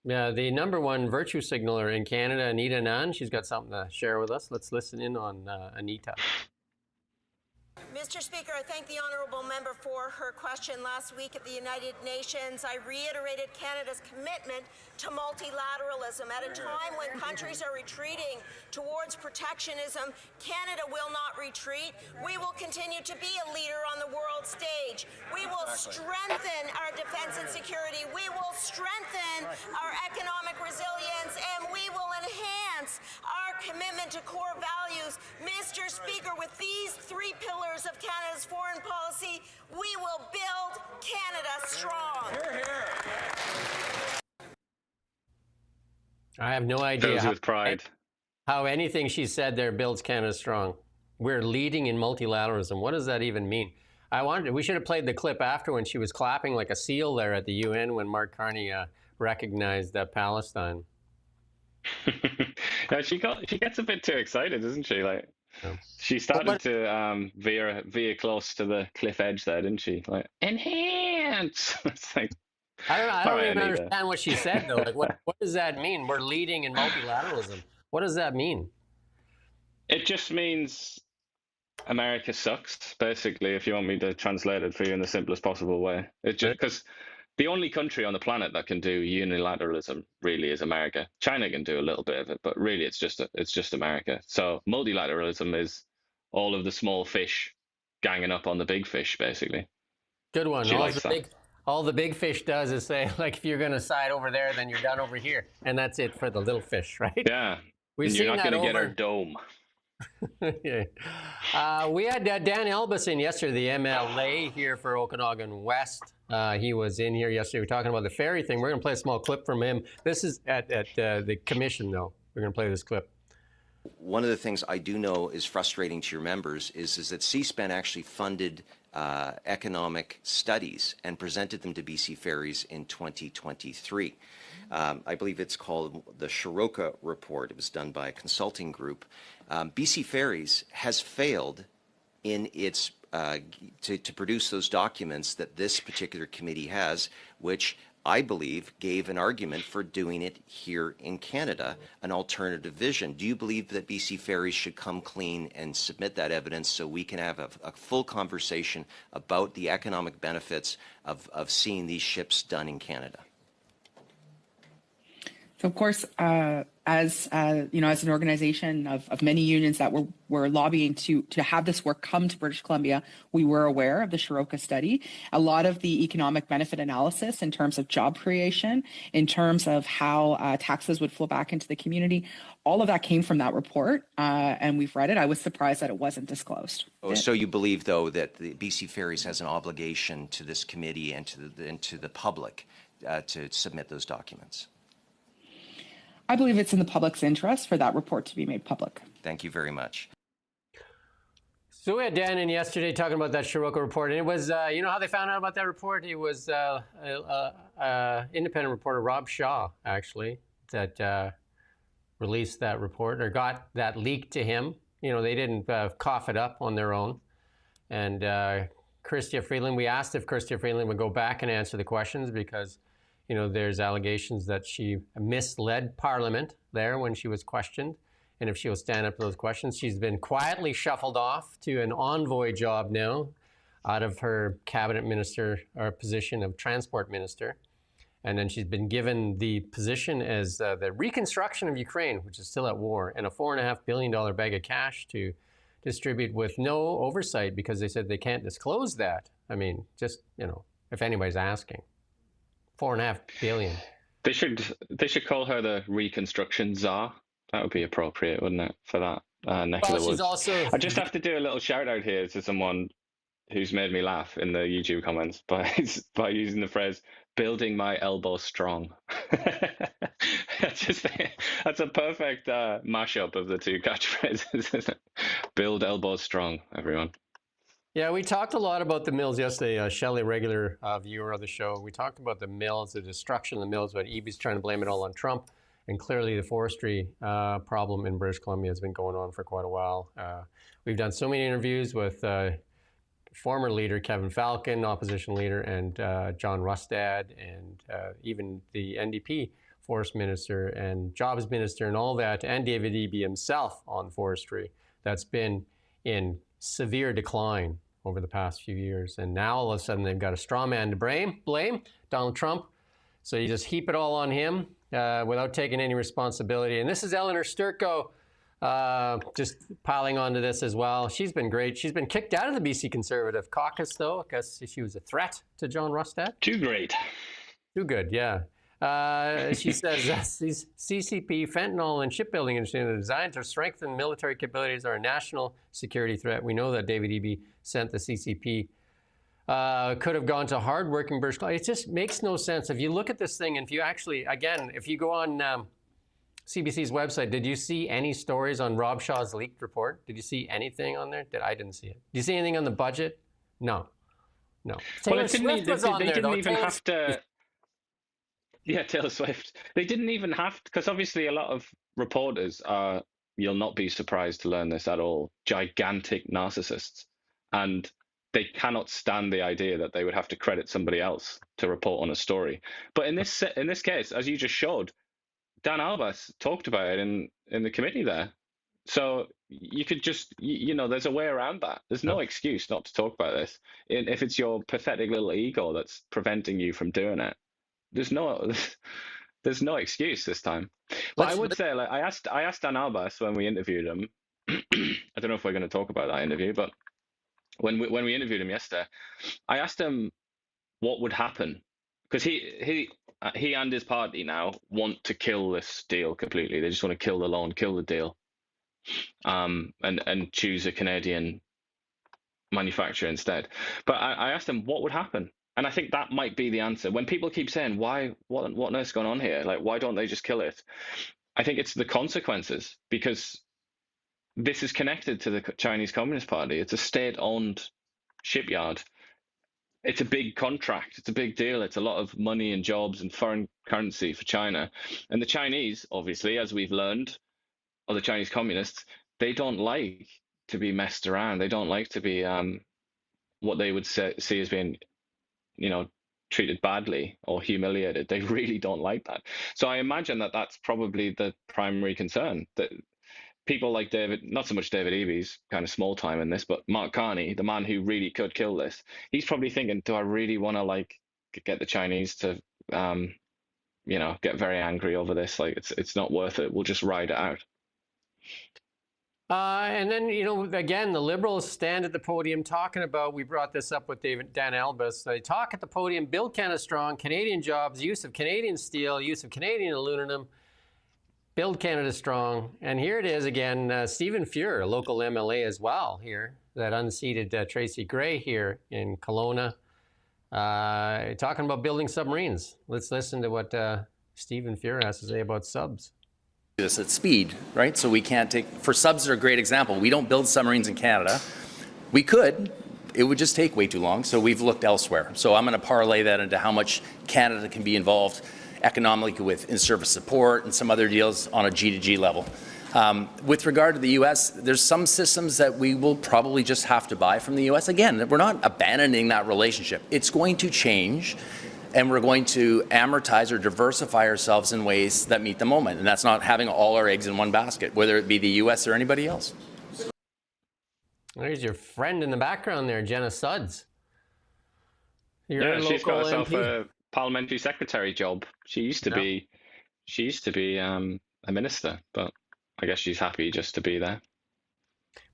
Yeah, the number one virtue signaler in Canada, Anita Nan, she's got something to share with us. Let's listen in on Anita. Mr. Speaker, I thank the honourable member for her question. Last week at the United Nations, I reiterated Canada's commitment to multilateralism. At a time when countries are retreating towards protectionism, Canada will not retreat. We will continue to be a leader on the world stage. We will strengthen our defence and security. We will strengthen our economic resilience, and we will enhance our commitment to core values. Mr. Speaker, with these three pillars of Canada's foreign policy, we will build Canada strong. Hear, hear. I have no idea with pride. How anything she said there builds Canada strong. We're leading in multilateralism. What does that even mean? We should have played the clip after when she was clapping like a seal there at the UN when Mark Carney recognized Palestine. Yeah, she gets a bit too excited, doesn't she? Like, she started to veer close to the cliff edge there, didn't she? Like, enhance. It's like, I don't even understand what she said though. Like, what does that mean? We're leading in multilateralism. What does that mean? It just means America sucks, basically. If you want me to translate it for you in the simplest possible way, it just because The only country on the planet that can do unilateralism really is America. China can do a little bit of it, but really it's just America. So multilateralism is all of the small fish ganging up on the big fish, basically. Good one. She likes that. All the big fish does is say, like, if you're going to side over there, then you're done over here. And that's it for the little fish, right? Yeah. We've and you're seen not that going to get over... our dome. Yeah. We had Dan Elbis in yesterday, the MLA here for Okanagan West. He was in here yesterday. We were talking about the ferry thing. We're going to play a small clip from him. This is at the commission, though. We're going to play this clip. One of the things I do know is frustrating to your members is that C-SPAN actually funded economic studies and presented them to BC Ferries in 2023. I believe it's called the Shiroka Report. It was done by a consulting group. BC Ferries has failed in its to produce those documents that this particular committee has, which I believe gave an argument for doing it here in Canada, an alternative vision. Do you believe that BC Ferries should come clean and submit that evidence so we can have a full conversation about the economic benefits of seeing these ships done in Canada? So, of course, as an organization of many unions that were lobbying to have this work come to British Columbia, we were aware of the Shiroka study. A lot of the economic benefit analysis in terms of job creation, in terms of how taxes would flow back into the community, all of that came from that report, and we've read it. I was surprised that it wasn't disclosed. Oh, so you believe, though, that the BC Ferries has an obligation to this committee and to the public to submit those documents? I believe it's in the public's interest for that report to be made public. Thank you very much. So we had Dan in yesterday talking about that Shiroka report, and it was, you know how they found out about that report? It was independent reporter Rob Shaw, actually, that released that report or got that leaked to him. You know, they didn't cough it up on their own. And Christy Freeland, we asked if Christy Freeland would go back and answer the questions because, you know, there's allegations that she misled Parliament there when she was questioned. And if she'll stand up to those questions, she's been quietly shuffled off to an envoy job now out of her cabinet minister or position of transport minister. And then she's been given the position as the reconstruction of Ukraine, which is still at war, and a $4.5 billion bag of cash to distribute with no oversight because they said they can't disclose that. I mean, just, you know, if anybody's asking. $4.5 billion. They should call her the reconstruction czar. That would be appropriate, wouldn't it, for that neck of the woods? I just have to do a little shout out here to someone who's made me laugh in the YouTube comments by using the phrase "building my elbow strong." That's a perfect mashup of the two catchphrases. Build elbows strong, everyone. Yeah, we talked a lot about the mills yesterday. Shelley, regular viewer of the show, we talked about the mills, the destruction of the mills, but Eby's trying to blame it all on Trump. And clearly the forestry problem in British Columbia has been going on for quite a while. We've done so many interviews with former leader Kevin Falcon, opposition leader, and John Rustad, and even the NDP forest minister and jobs minister and all that, and David Eby himself on forestry. That's been in severe decline over the past few years. And now all of a sudden they've got a straw man to blame, Donald Trump. So you just heap it all on him without taking any responsibility. And this is Eleanor Sturko just piling onto this as well. She's been great. She's been kicked out of the BC Conservative caucus, though, because she was a threat to John Rustad. Too great. Too good, yeah. She says CCP, fentanyl, and shipbuilding industry are designed to strengthen military capabilities are a national security threat. We know that David Eby sent the CCP. Could have gone to hardworking British Columbia. It just makes no sense. If you look at this thing, and if you actually, again, if you go on CBC's website, did you see any stories on Rob Shaw's leaked report? Did you see anything on there? I didn't see it. Did you see anything on the budget? No. Taylor Swift was on there. They didn't even have to. Yeah, Taylor Swift. They didn't even have to, because obviously a lot of reporters are, you'll not be surprised to learn this at all, gigantic narcissists. And they cannot stand the idea that they would have to credit somebody else to report on a story. But in this case, as you just showed, Dan Albas talked about it in the committee there. So you could just, there's a way around that. There's no excuse not to talk about this. If it's your pathetic little ego that's preventing you from doing it, there's no there's no excuse this time. But I would say, like, I asked Dan Albas when we interviewed him. I don't know if we're going to talk about that interview, but when we interviewed him yesterday, I asked him what would happen, because he and his party now want to kill this deal completely. They just want to kill the loan, kill the deal, and choose a Canadian manufacturer instead. But I asked him what would happen, and I think that might be the answer. When people keep saying, "Why? What on earth's going on here? Like, why don't they just kill it?" I think it's the consequences, because this is connected to the Chinese Communist Party. It's a state-owned shipyard. It's a big contract. It's a big deal. It's a lot of money and jobs and foreign currency for China. And the Chinese, obviously, as we've learned, or the Chinese communists, they don't like to be messed around. They don't like to be what they would see as being, treated badly or humiliated. They really don't like that. So I imagine that that's probably the primary concern, that people like David, not so much David Eby's kind of small time in this, but Mark Carney, the man who really could kill this, he's probably thinking, do I really want to get the Chinese to, get very angry over this? Like, it's not worth it. We'll just ride it out. And then, again, the Liberals stand at the podium talking about, we brought this up with Dan Albas, they talk at the podium, build Canada strong, Canadian jobs, use of Canadian steel, use of Canadian aluminum, build Canada strong. And here it is again, Stephen Fuhr, a local MLA as well here, that unseated Tracy Gray here in Kelowna, talking about building submarines. Let's listen to what Stephen Fuhr has to say about subs. This at speed, right? So we can't for subs are a great example. We don't build submarines in Canada. We could, it would just take way too long. So we've looked elsewhere. So I'm going to parlay that into how much Canada can be involved economically with in-service support and some other deals on a G2G level. With regard to the U.S., there's some systems that we will probably just have to buy from the U.S. Again, we're not abandoning that relationship. It's going to change, and we're going to amortize or diversify ourselves in ways that meet the moment. And that's not having all our eggs in one basket, whether it be the U.S. or anybody else. There's your friend in the background there, Jenna Suds. Yeah, she's got herself a parliamentary secretary job. She used to be a minister, but I guess she's happy just to be there.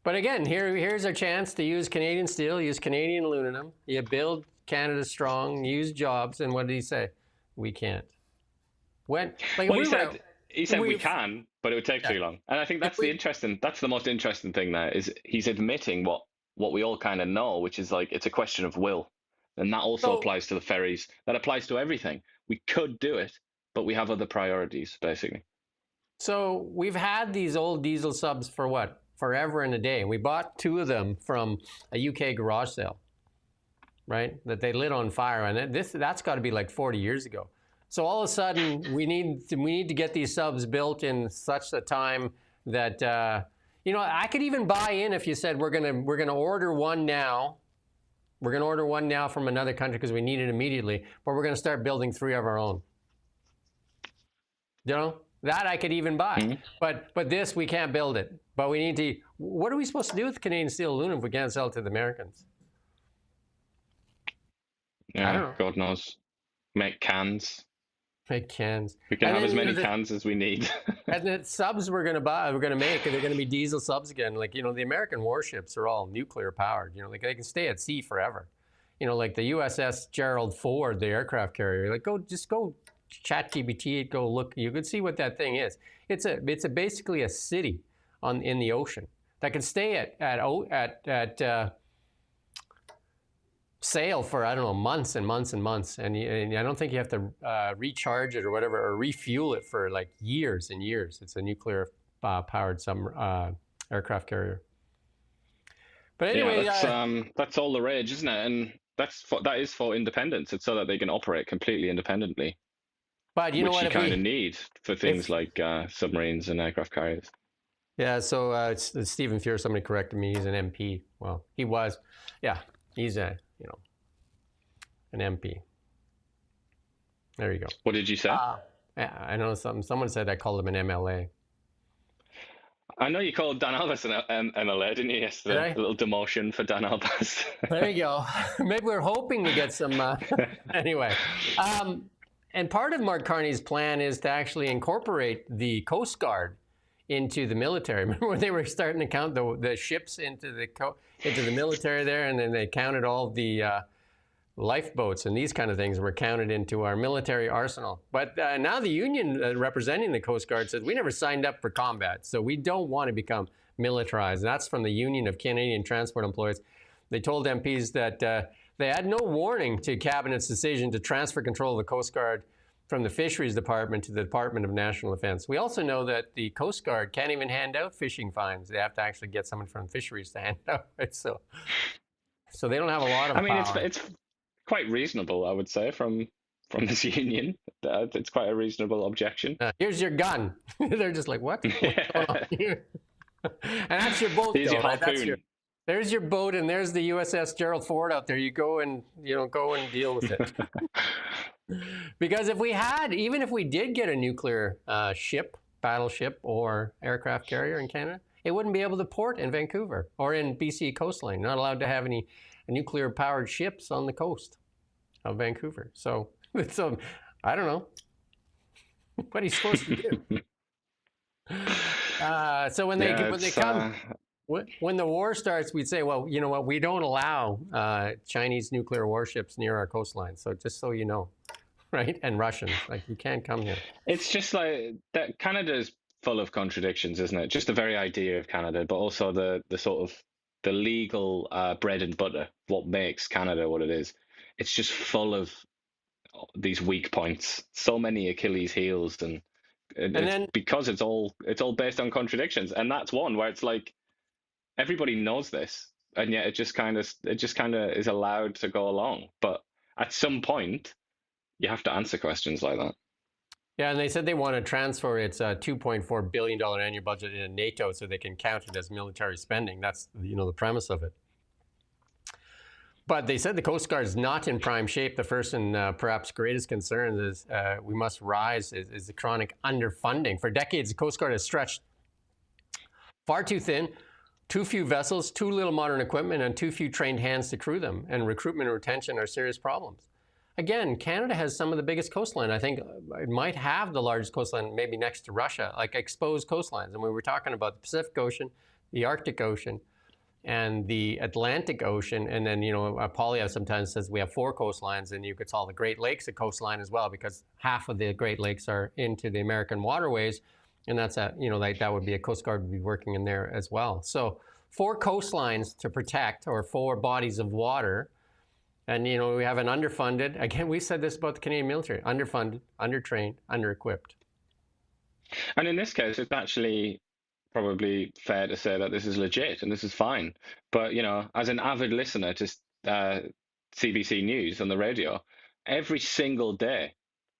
But again, here's our chance to use Canadian steel, use Canadian aluminum. You build Canada strong, use jobs, and what did he say? We can't. When? Like, well, he said we can, but it would take too long. And I think that's the most interesting thing there, is he's admitting what we all kind of know, which is like, it's a question of will. And that also applies to the ferries. That applies to everything. We could do it, but we have other priorities, basically. So we've had these old diesel subs for what? Forever and a day. We bought 2 of them from a UK garage sale, right? That they lit on fire, and that's got to be like 40 years ago. So all of a sudden, we need to get these subs built in such a time that I could even buy in if you said we're gonna order one now. We're gonna order one now from another country because we need it immediately, but we're gonna start building 3 of our own. That I could even buy. Mm-hmm. But this, we can't build it. But we need to. What are we supposed to do with Canadian steel aluminum if we can't sell it to the Americans? Yeah, I don't know. God knows. Make cans. Make cans. We can have as many cans as we need. And the subs we're going to make, they're going to be diesel subs again. Like, the American warships are all nuclear powered. Like, they can stay at sea forever. Like the USS Gerald Ford, the aircraft carrier. Like, go ChatGPT, go look. You could see what that thing is. It's basically a city in the ocean that can stay at sail for, I don't know, months and months and months. And I don't think you have to recharge it or whatever, or refuel it for like years and years. It's a nuclear powered aircraft carrier. But anyway, that's all the rage, isn't it? And that is for independence. It's so that they can operate completely independently. But you know what? Which you kind of need for things like submarines and aircraft carriers. Yeah, so it's Stephen Fuhr, somebody corrected me, he's an MP. Well, he was. Yeah, he's an MP. There you go. What did you say? I know someone said I called him an MLA. I know you called Dan Albers an MLA, didn't you, yesterday? A little demotion for Dan Albers. There you go. Maybe we're hoping to get some. Anyway. And part of Mark Carney's plan is to actually incorporate the Coast Guard into the military. Remember when they were starting to count the ships into the military there, and then they counted all the lifeboats and these kind of things were counted into our military arsenal. But now the union representing the Coast Guard says we never signed up for combat, so we don't want to become militarized. And that's from the Union of Canadian Transport Employees. They told MPs that they had no warning to Cabinet's decision to transfer control of the Coast Guard from the Fisheries Department to the Department of National Defense. We also know that the Coast Guard can't even hand out fishing fines. They have to actually get someone from Fisheries to hand out. Right? So they don't have a lot of power. It's quite reasonable, I would say, from this union. It's quite a reasonable objection. Here's your gun. They're just like, what? What's going on here? And that's your boat, Here's though, your right? harpoon. There's your boat, and there's the USS Gerald Ford out there. You go and deal with it. Because even if we did get a nuclear ship, battleship, or aircraft carrier in Canada, it wouldn't be able to port in Vancouver or in BC coastline. Not allowed to have any nuclear-powered ships on the coast of Vancouver. So I don't know what he's supposed to do. So when they come. When the war starts, we'd say, well, you know what, we don't allow Chinese nuclear warships near our coastline. So just so you know, right? And Russians, like, you can't come here. It's just like that. Canada's full of contradictions, isn't it? Just the very idea of Canada, but also the sort of the legal bread and butter, what makes Canada what it is. It's just full of these weak points, so many Achilles heels, and then, because it's all based on contradictions, and that's one where it's like, everybody knows this, and yet it just kind of is allowed to go along. But at some point, you have to answer questions like that. Yeah, and they said they want to transfer its $2.4 billion annual budget into NATO so they can count it as military spending. That's the premise of it. But they said the Coast Guard is not in prime shape. The first and perhaps greatest concern is we must rise is the chronic underfunding. For decades, the Coast Guard has stretched far too thin. Too few vessels, too little modern equipment, and too few trained hands to crew them. And recruitment and retention are serious problems. Again, Canada has some of the biggest coastline. I think it might have the largest coastline, maybe next to Russia, like exposed coastlines. And we were talking about the Pacific Ocean, the Arctic Ocean, and the Atlantic Ocean. And then, Polyev sometimes says we have 4 coastlines, and you could call the Great Lakes a coastline as well, because half of the Great Lakes are into the American waterways. And that's that would be a Coast Guard would be working in there as well. So 4 coastlines to protect, or 4 bodies of water. And, we have an underfunded, again, we said this about the Canadian military, underfunded, undertrained, under-equipped. And in this case, it's actually probably fair to say that this is legit and this is fine. But, as an avid listener to CBC News on the radio, every single day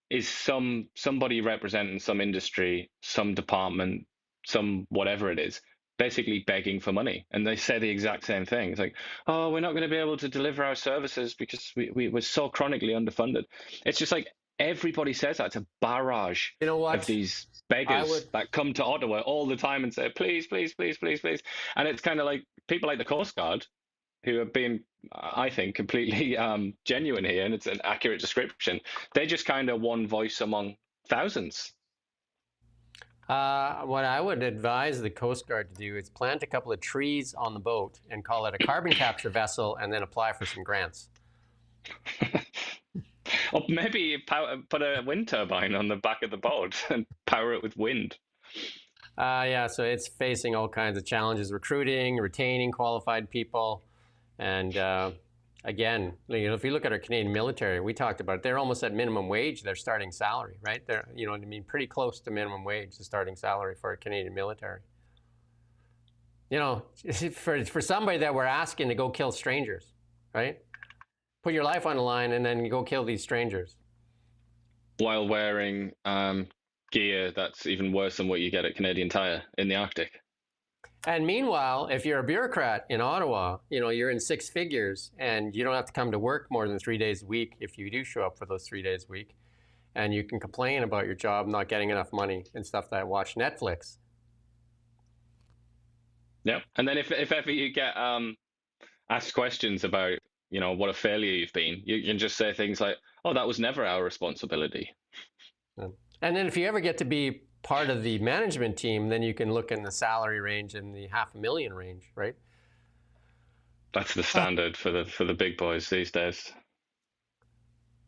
is somebody representing some industry, some department, some whatever it is, basically begging for money. And they say the exact same thing. It's like, oh, we're not going to be able to deliver our services because we're so chronically underfunded. It's just like everybody says that. It's a barrage of these beggars that come to Ottawa all the time and say, please, please, please, please, please. And it's kind of like people like the Coast Guard, who have been, I think, completely genuine here, and it's an accurate description. They just kind of one voice among thousands. What I would advise the Coast Guard to do is plant a couple of trees on the boat and call it a carbon capture vessel, and then apply for some grants. Or maybe put a wind turbine on the back of the boat and power it with wind. Yeah, so it's facing all kinds of challenges, recruiting, retaining qualified people. And again, if you look at our Canadian military, we talked about it, they're almost at minimum wage, their starting salary, right? They're, pretty close to minimum wage, the starting salary for a Canadian military. For somebody that we're asking to go kill strangers, right? Put your life on the line and then you go kill these strangers. While wearing gear that's even worse than what you get at Canadian Tire in the Arctic. And meanwhile, if you're a bureaucrat in Ottawa, you're in 6 figures and you don't have to come to work more than 3 days a week if you do show up for those 3 days a week. And you can complain about your job not getting enough money and stuff like that. Watch Netflix. Yeah. And then if ever you get asked questions about, what a failure you've been, you can just say things like, oh, that was never our responsibility. And then if you ever get to be part of the management team, then you can look in the salary range in the $500,000 range, right? That's the standard for the big boys these days.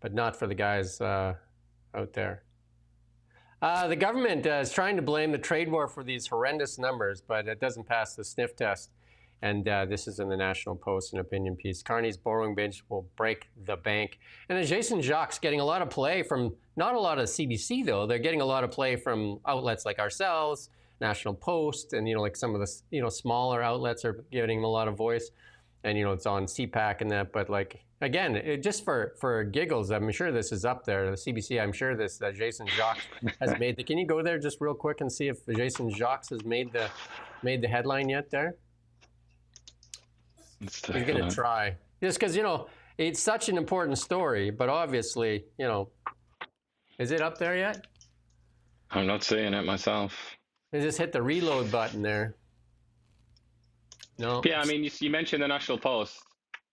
But not for the guys out there. The government is trying to blame the trade war for these horrendous numbers, but it doesn't pass the sniff test. And this is in the National Post, an opinion piece. Carney's borrowing binge will break the bank. And Jason Jacques getting a lot of play from, not a lot of CBC though, they're getting a lot of play from outlets like ourselves, National Post, and like some of the smaller outlets are giving him a lot of voice. And it's on CPAC and that, but like, again, just for giggles, I'm sure this is up there. The CBC, I'm sure that Jason Jacques has made the, can you go there just real quick and see if Jason Jacques has made the headline yet there? He's going to try. Just because, it's such an important story, but obviously, is it up there yet? I'm not seeing it myself. I just hit the reload button there. No. Yeah, I mean, you mentioned the National Post.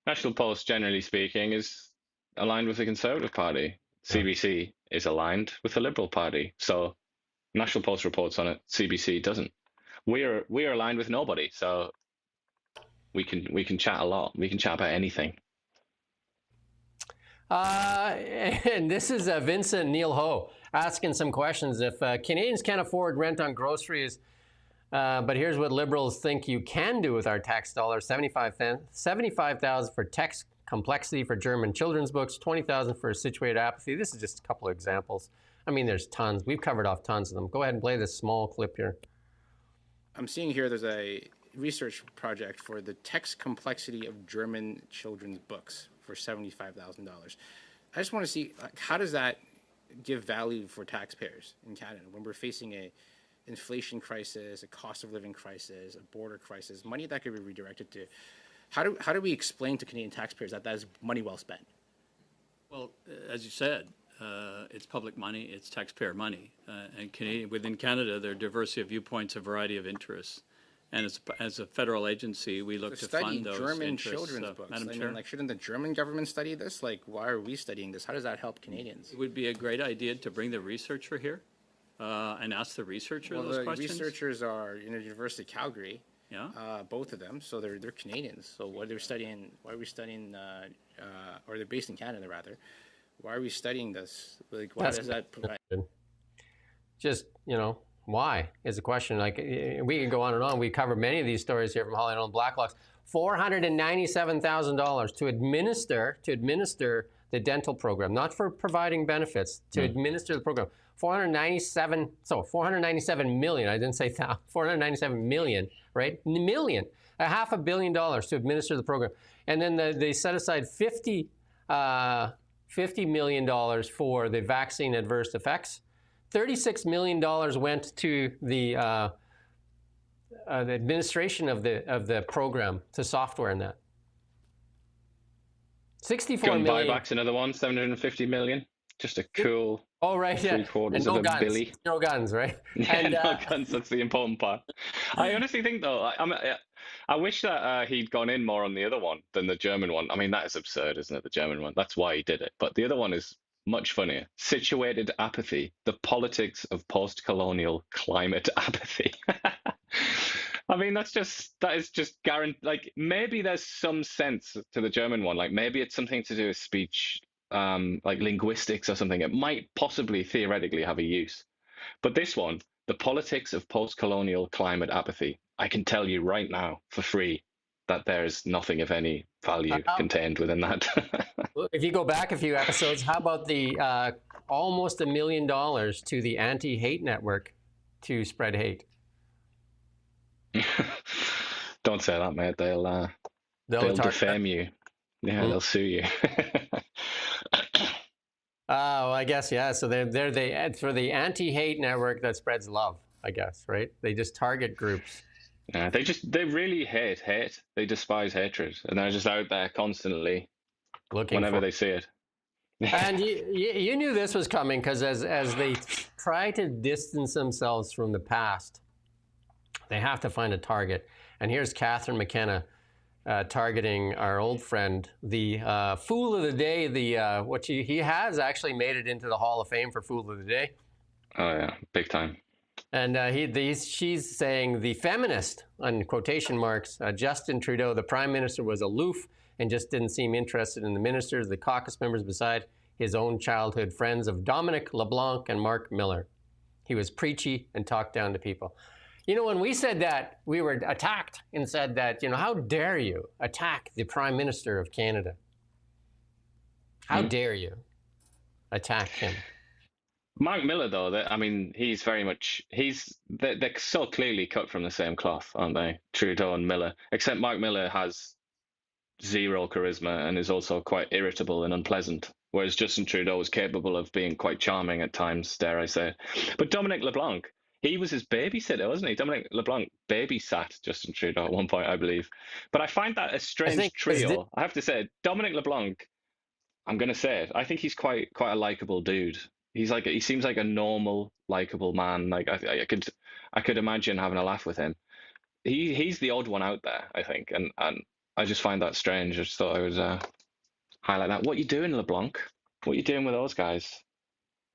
National Post, generally speaking, is aligned with the Conservative Party. CBC is aligned with the Liberal Party. So National Post reports on it, CBC doesn't. We are aligned with nobody, so we can chat a lot. We can chat about anything. And this is Vincent Neil Ho asking some questions. If Canadians can't afford rent on groceries, but here's what Liberals think you can do with our tax dollars: $75,000 for tax complexity for German children's books, $20,000 for situated apathy. This is just a couple of examples. I mean, there's tons. We've covered off tons of them. Go ahead and play this small clip here. I'm seeing here there's a research project for the text complexity of German children's books for $75,000. I just want to see, how does that give value for taxpayers in Canada when we're facing a inflation crisis, a cost of living crisis, a border crisis, money that could be redirected to? How do we explain to Canadian taxpayers that is money well spent? Well, as you said, it's public money, it's taxpayer money, and within Canada, there are diversity of viewpoints, a variety of interests. And as a federal agency, we look to fund those German interests. children's books. Madam I Chair? mean, shouldn't the German government study this? Why are we studying this? How does that help Canadians? It would be a great idea to bring the researcher here and ask the researcher those questions. The researchers are in the University of Calgary. Yeah. Both of them. So they're Canadians. So why are we studying? Or they're based in Canada rather. Why are we studying this? Why does that provide? Just why is the question. Like, we can go on and on. We covered many of these stories here from Holly and Blacklocks. $497,000 to administer the dental program, not for providing benefits, to administer the program. 497 million. I didn't say 497 million, right? Million, $500 million to administer the program, and then they set aside $50 million for the vaccine adverse effects. $36 million went to the administration of the program, to software and that. $64 million. Buybacks, another one, $750 million. Just a cool. Oh right, yeah. 3/4 of a guns. billy. No guns, right? Yeah, And, no guns. That's the important part. I honestly think, though, I wish that he'd gone in more on the other one than the German one. I mean, that is absurd, isn't it? The German one. That's why he did it. But the other one is much funnier. Situated apathy, the politics of post-colonial climate apathy. I mean, that is just guaranteed. Like, maybe there's some sense to the German one. Like, maybe it's something to do with speech, like linguistics or something. It might possibly theoretically have a use. But this one, the politics of post-colonial climate apathy, I can tell you right now for free that there's nothing of any value contained within that. if you go back a few episodes, how about the almost $1 million to the anti-hate network to spread hate? Don't say that, mate. They'll defame you. Yeah, they'll sue you. Oh, I guess, yeah. So they're for the anti-hate network that spreads love, I guess, right? They just target groups. Yeah, they really hate hate. They despise hatred, and they're just out there constantly looking whenever they see it. And you knew this was coming, because as they try to distance themselves from the past, they have to find a target. And here's Catherine McKenna targeting our old friend, the Fool of the Day. He has actually made it into the Hall of Fame for Fool of the Day. Oh yeah, big time. And she's saying the feminist, on quotation marks, Justin Trudeau, the prime minister, was aloof and just didn't seem interested in the ministers, the caucus members beside his own childhood friends of Dominic LeBlanc and Mark Miller. He was preachy and talked down to people. You know, when we said that, we were attacked and said that, you know, how dare you attack the prime minister of Canada? How dare you attack him? Mark Miller, though, he's very much, they're so clearly cut from the same cloth, aren't they? Trudeau and Miller. Except Mark Miller has zero charisma and is also quite irritable and unpleasant, whereas Justin Trudeau is capable of being quite charming at times, dare I say. But Dominic LeBlanc, he was his babysitter, wasn't he? Dominic LeBlanc babysat Justin Trudeau at one point, I believe. But I find that a strange trio. I have to say, Dominic LeBlanc, I'm going to say it, I think he's quite a likable dude. He seems like a normal, likable man. Like I could imagine having a laugh with him. He's the odd one out there, I think, and I just find that strange. I just thought I would highlight that. What are you doing, LeBlanc? What are you doing with those guys?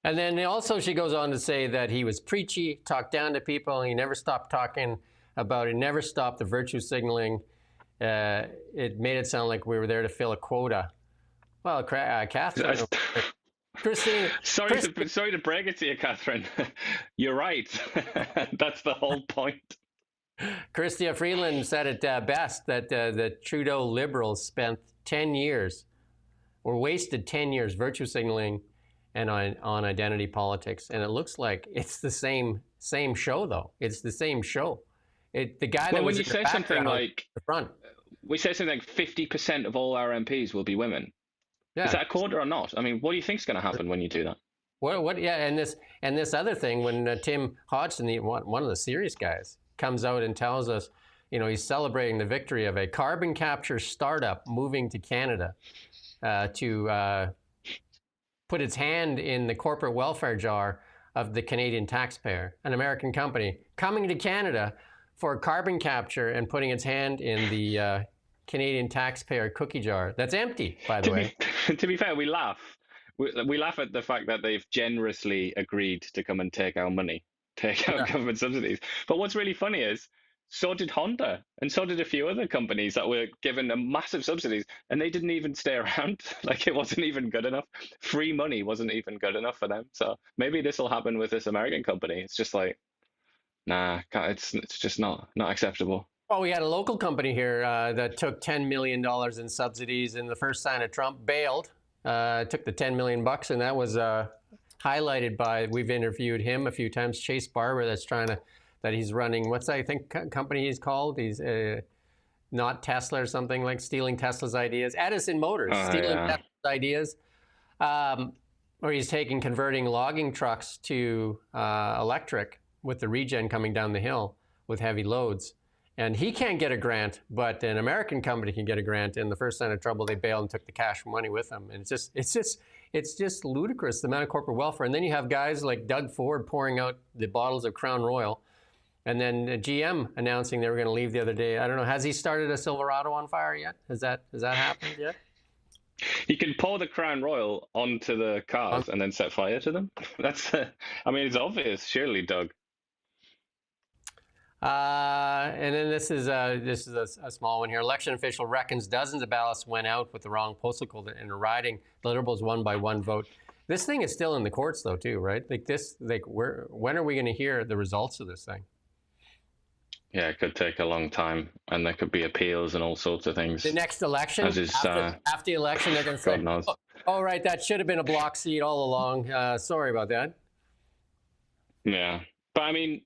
And then also she goes on to say that he was preachy, talked down to people, and he never stopped talking about it, never stopped the virtue signaling. It made it sound like we were there to fill a quota. Well, Catherine... Christine, sorry to break it to you, Catherine. You're right. That's the whole point. Chrystia Freeland said it best, that the Trudeau Liberals spent 10 years, or wasted 10 years, virtue signaling and on identity politics. And it looks like it's the same show, though. It's the same show. The guy that was in the background, the front. We say something like 50% of all our MPs will be women. Yeah. Is that a quarter or not? I mean, what do you think is going to happen when you do that? Yeah, and this other thing, when Tim Hodgson, one of the serious guys, comes out and tells us, you know, he's celebrating the victory of a carbon capture startup moving to Canada to put its hand in the corporate welfare jar of the Canadian taxpayer, an American company coming to Canada for carbon capture and putting its hand in the Canadian taxpayer cookie jar that's empty, by the way. To be fair, we laugh. We laugh at the fact that they've generously agreed to come and take our money, take our government subsidies. But what's really funny is, so did Honda, and so did a few other companies that were given a massive subsidies, and they didn't even stay around. Like, it wasn't even good enough. Free money wasn't even good enough for them. So maybe this will happen with this American company. It's just like, nah, it's just not acceptable. Well, we had a local company here that took $10 million in subsidies, and the first sign of Trump bailed, took the $10 million, and that was highlighted by, we've interviewed him a few times, Chase Barber, that he's running, what's that, I think company he's called? He's not Tesla or something, like stealing Tesla's ideas. Edison Motors, stealing Tesla's ideas. Or he's converting logging trucks to electric with the regen coming down the hill with heavy loads. And he can't get a grant, but an American company can get a grant. In the first sign of trouble, they bailed and took the cash money with them. And it's just ludicrous, the amount of corporate welfare. And then you have guys like Doug Ford pouring out the bottles of Crown Royal, and then GM announcing they were going to leave the other day. I don't know. Has he started a Silverado on fire yet? Has that happened yet? You can pour the Crown Royal onto the cars and then set fire to them. That's, I mean, it's obvious, surely, Doug. And then this is a small one here. Election official reckons dozens of ballots went out with the wrong postal code in a riding. The Liberals won by 1 vote. This thing is still in the courts, though, too, right? When are we going to hear the results of this thing? Yeah, it could take a long time, and there could be appeals and all sorts of things. The next election, after the election, they're going to say, "Oh, right, that should have been a block seat all along. Sorry about that." Yeah, but I mean,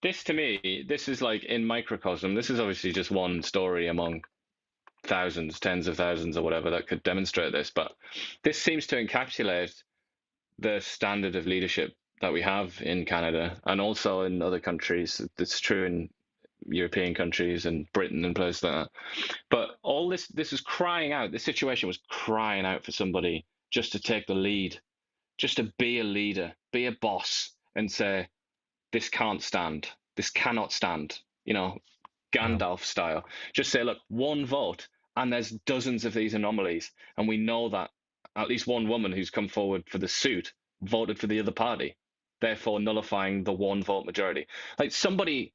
this to me, this is like in microcosm. This is obviously just one story among thousands, tens of thousands, or whatever that could demonstrate this. But this seems to encapsulate the standard of leadership that we have in Canada and also in other countries. It's true in European countries and Britain and places like that. But all this is crying out. This situation was crying out for somebody just to take the lead, just to be a leader, be a boss, and say, this can't stand. This cannot stand. You know, Gandalf style. Just say, look, one vote, and there's dozens of these anomalies, and we know that at least one woman who's come forward for the suit voted for the other party, therefore nullifying the one vote majority. Like somebody,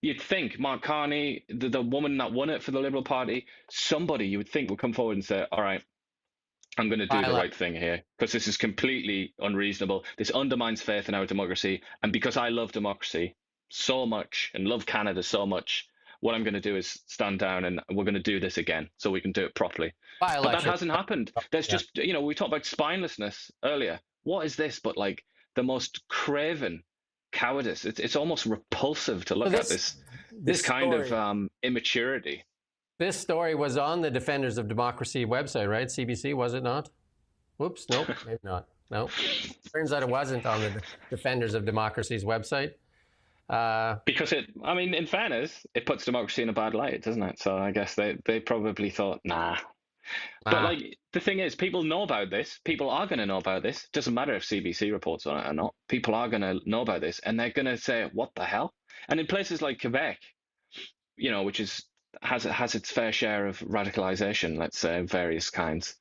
you'd think Mark Carney, the woman that won it for the Liberal Party, somebody you would think would come forward and say, all right, I'm going to do the right thing here because this is completely unreasonable. This undermines faith in our democracy. And because I love democracy so much and love Canada so much, what I'm going to do is stand down and we're going to do this again so we can do it properly. But that hasn't happened. There's just, we talked about spinelessness earlier. What is this but like the most craven cowardice? It's almost repulsive to look at this kind of immaturity. This story was on the Defenders of Democracy website, right? CBC, was it not? Whoops, nope, maybe not. No. Turns out it wasn't on the Defenders of Democracy's website. Because in fairness, it puts democracy in a bad light, doesn't it? So I guess they probably thought, nah. But like the thing is, people know about this. People are going to know about this. Doesn't matter if CBC reports on it or not. People are going to know about this, and they're going to say, "What the hell?" And in places like Quebec, which has its fair share of radicalization, let's say, of various kinds.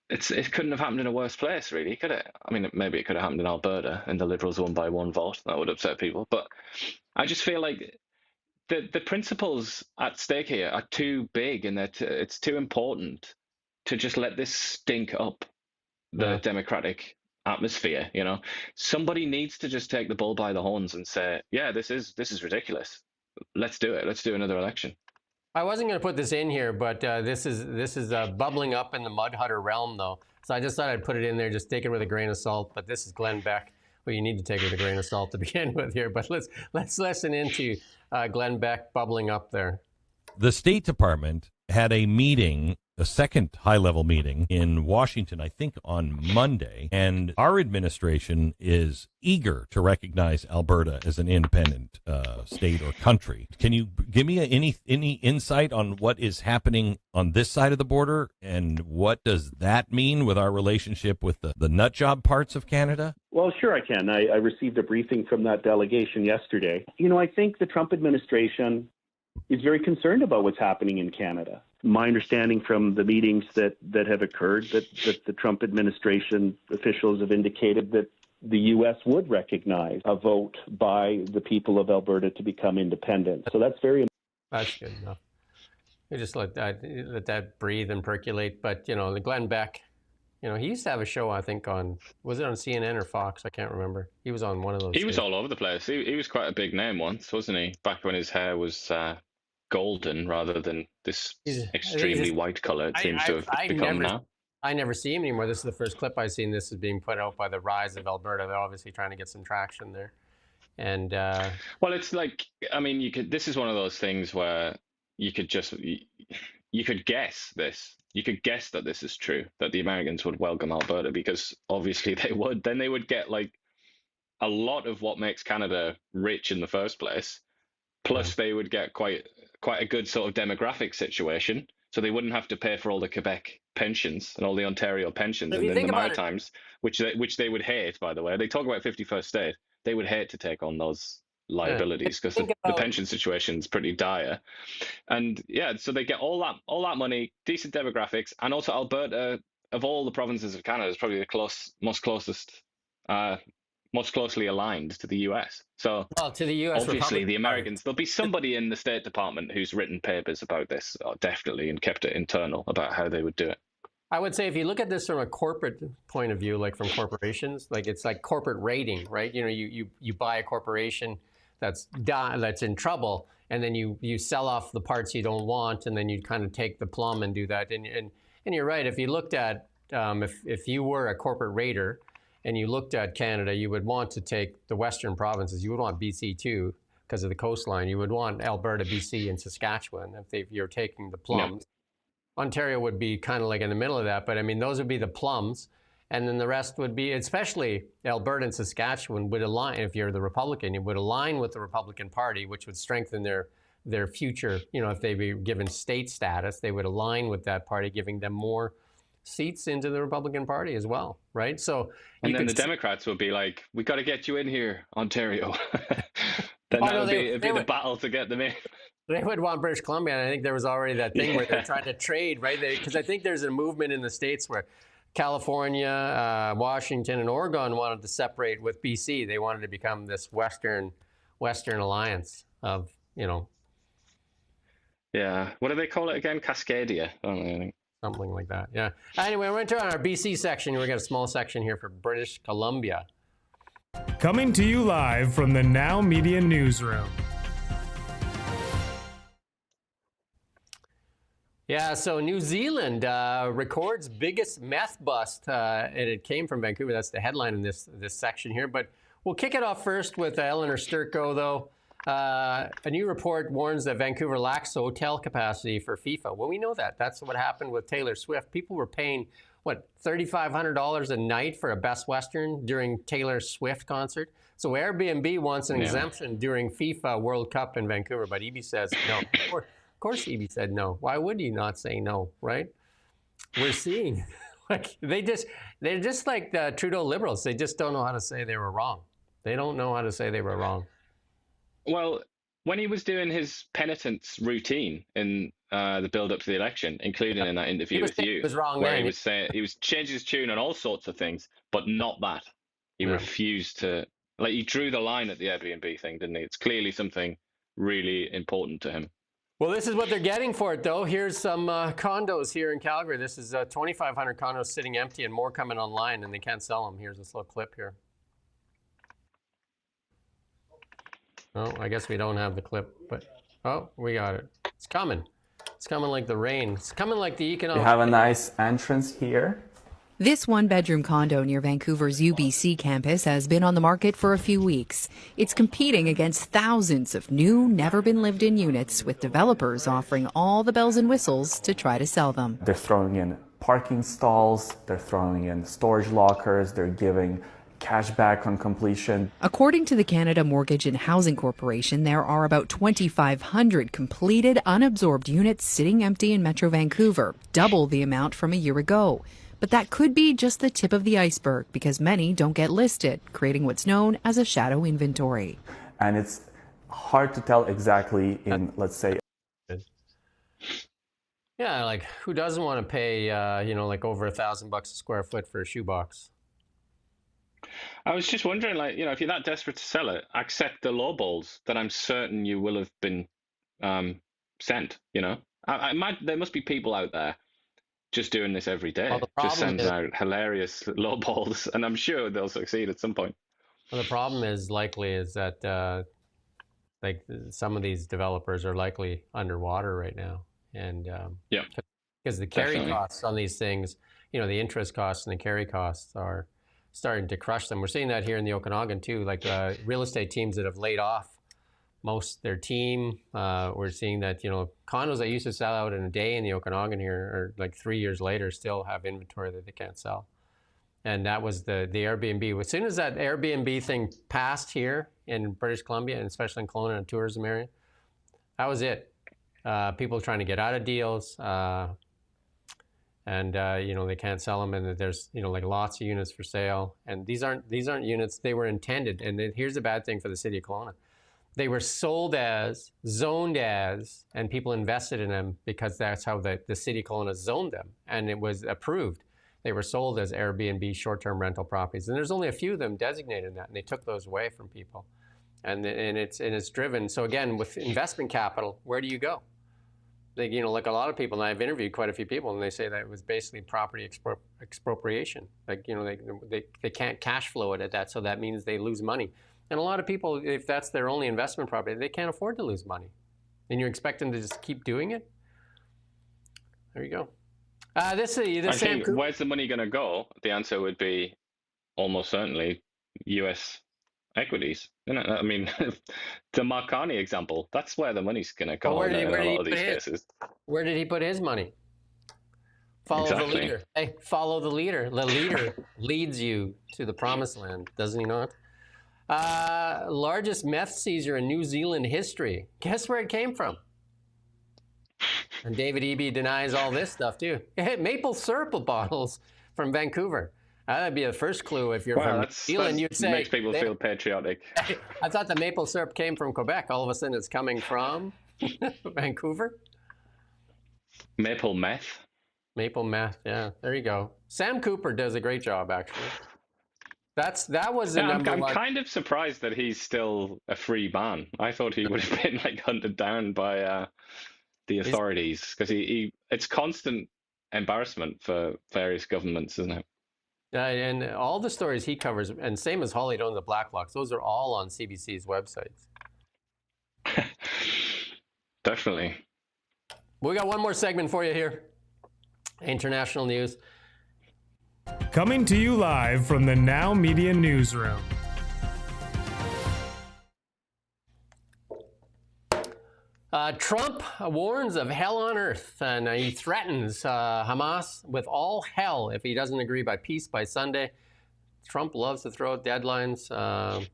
It couldn't have happened in a worse place, really, could it? I mean, maybe it could have happened in Alberta, and the Liberals won by one vote. That would upset people. But I just feel like the principles at stake here are too big, and it's too important to just let this stink up the democratic atmosphere. Somebody needs to just take the bull by the horns and say, yeah, this is ridiculous. Let's do it. Let's do another election. I wasn't going to put this in here, but this is bubbling up in the Mud Hutter realm, though. So I just thought I'd put it in there, just take it with a grain of salt. But this is Glenn Beck, who you need to take with a grain of salt to begin with here. But let's listen into Glenn Beck bubbling up there. The State Department had a meeting, a second high-level meeting in Washington, I think on Monday, and our administration is eager to recognize Alberta as an independent state or country. Can you give me any insight on what is happening on this side of the border, and what does that mean with our relationship with the nut job parts of Canada? Well, sure I can. I received a briefing from that delegation yesterday. I think the Trump administration is very concerned about what's happening in Canada. My understanding from the meetings that have occurred that the Trump administration officials have indicated that the U.S. would recognize a vote by the people of Alberta to become independent. So that's very important. That's good enough. You just let that breathe and percolate. But, the Glenn Beck, he used to have a show, I think, was it on CNN or Fox? I can't remember. He was on one of those. He was all over the place. He was quite a big name once, wasn't he? Back when his hair was golden rather than this extremely white color it seems to have become now. I never see him anymore. This is the first clip I've seen. This is being put out by the Rise of Alberta. They're obviously trying to get some traction there. And well, it's like, this is one of those things where you could guess this. You could guess that this is true, that the Americans would welcome Alberta, because obviously they would. Then they would get like a lot of what makes Canada rich in the first place. Plus, they would get quite a good sort of demographic situation, so they wouldn't have to pay for all the Quebec pensions and all the Ontario pensions, and then the Maritimes, which they would hate, by the way. They talk about 51st state. They would hate to take on those liabilities because the pension situation is pretty dire. And so they get all that money, decent demographics, and also Alberta, of all the provinces of Canada, is probably the most closely aligned to the US. So to the US, obviously the Americans, there'll be somebody in the State Department who's written papers about this, definitely, and kept it internal about how they would do it. I would say if you look at this from a corporate point of view, like from corporations, like it's like corporate rating, right? You buy a corporation that's in trouble, and then you sell off the parts you don't want, and then you kind of take the plum and do that. And you're right. If you looked at if you were a corporate raider and you looked at Canada, you would want to take the western provinces. You would want BC too, because of the coastline. You would want Alberta, BC, and Saskatchewan if you're taking the plums. Yeah. Ontario would be kind of like in the middle of that, but I mean, those would be the plums. And then the rest would be, especially Alberta and Saskatchewan would align, if you're the Republican, it would align with the Republican Party, which would strengthen their future. If they be given state status, they would align with that party, giving them more seats into the Republican Party as well, right? So, and then the Democrats would be like, "We got to get you in here, Ontario." Then it'd be the battle to get them in. They would want British Columbia, and I think there was already that thing where they're trying to trade, right? Because I think there's a movement in the States where California, Washington, and Oregon wanted to separate with BC. They wanted to become this Western alliance of, Yeah. What do they call it again? Cascadia. I don't know, I think. Something like that. Yeah. Anyway, we're into our BC section. We've got a small section here for British Columbia. Coming to you live from the Now Media Newsroom. Yeah, so New Zealand records biggest meth bust, and it came from Vancouver. That's the headline in this section here. But we'll kick it off first with Eleanor Sturko, though. A new report warns that Vancouver lacks hotel capacity for FIFA. Well, we know that. That's what happened with Taylor Swift. People were paying, $3,500 a night for a Best Western during Taylor Swift concert. So Airbnb wants an exemption during FIFA World Cup in Vancouver, but EB says no. Of course, EB said no. Why would he not say no, right? We're seeing, they're just like the Trudeau Liberals. They just don't know how to say they were wrong. They don't know how to say they were wrong. Well, when he was doing his penitence routine in the build-up to the election, including in that interview with you, was wrong where then. he was saying he was changing his tune on all sorts of things, but not that. He refused to. He drew the line at the Airbnb thing, didn't he? It's clearly something really important to him. Well, this is what they're getting for it, though. Here's some condos here in Calgary. This is 2,500 condos sitting empty and more coming online, and they can't sell them. Here's this little clip here. Oh, I guess we don't have the clip, but we got it. It's coming. It's coming like the rain. It's coming like the economic. We have a nice entrance here. This one-bedroom condo near Vancouver's UBC campus has been on the market for a few weeks. It's competing against thousands of new, never-been-lived-in units, with developers offering all the bells and whistles to try to sell them. They're throwing in parking stalls, they're throwing in storage lockers, they're giving cash back on completion. According to the Canada Mortgage and Housing Corporation, there are about 2,500 completed, unabsorbed units sitting empty in Metro Vancouver, double the amount from a year ago. But that could be just the tip of the iceberg, because many don't get listed, creating what's known as a shadow inventory. And it's hard to tell exactly in, let's say... Yeah, who doesn't want to pay, over $1,000 a square foot for a shoebox? I was just wondering, if you're that desperate to sell it, accept the lowballs that I'm certain you will have been sent, there must be people out there just doing this every day, just sending out hilarious lowballs, and I'm sure they'll succeed at some point. Well, the problem is that some of these developers are likely underwater right now, and because the carry costs on these things, the interest costs and the carry costs are starting to crush them. We're seeing that here in the Okanagan too, real estate teams that have laid off their team. We're seeing that, condos that used to sell out in a day in the Okanagan here are 3 years later still have inventory that they can't sell. And that was the Airbnb. As soon as that Airbnb thing passed here in British Columbia, and especially in Kelowna and tourism area, that was it. People trying to get out of deals, and they can't sell them, and there's lots of units for sale. And these aren't units. They were intended. And here's the bad thing for the city of Kelowna. They were sold as, zoned as, and people invested in them because that's how the city of Kelowna zoned them, and it was approved. They were sold as Airbnb short-term rental properties, and there's only a few of them designated in that, and they took those away from people, and it's driven. So again, with investment capital, where do you go? A lot of people, and I've interviewed quite a few people, and they say that it was basically property expropriation. They can't cash flow it at that, so that means they lose money. And a lot of people, if that's their only investment property, they can't afford to lose money. And you expect them to just keep doing it? There you go. I think where's the money going to go? The answer would be almost certainly U.S. equities. I mean, the Mark Carney example, that's where the money's going to go in a lot of these cases. Where did he put his money? Follow the leader. Hey, follow the leader. The leader leads you to the promised land, doesn't he not? Largest meth seizure in New Zealand history. Guess where it came from? And David Eby denies all this stuff too. Maple syrup bottles from Vancouver. That'd be the first clue if you're from New Zealand. You'd say makes people feel patriotic. I thought the maple syrup came from Quebec. All of a sudden, it's coming from Vancouver? Maple meth. Maple meth, yeah. There you go. Sam Cooper does a great job, actually. That was the number I'm one. kind of surprised that he's still a free man. I thought he would have been like hunted down by the authorities because it's constant embarrassment for various governments, isn't it? And all the stories he covers, and same as Holly Doan, the Black Blocks, those are all on CBC's websites. Definitely. We got one more segment for you here. International news. Coming to you live from the Now Media Newsroom. Trump warns of hell on earth, and he threatens Hamas with all hell if he doesn't agree by peace by Sunday. Trump loves to throw out deadlines.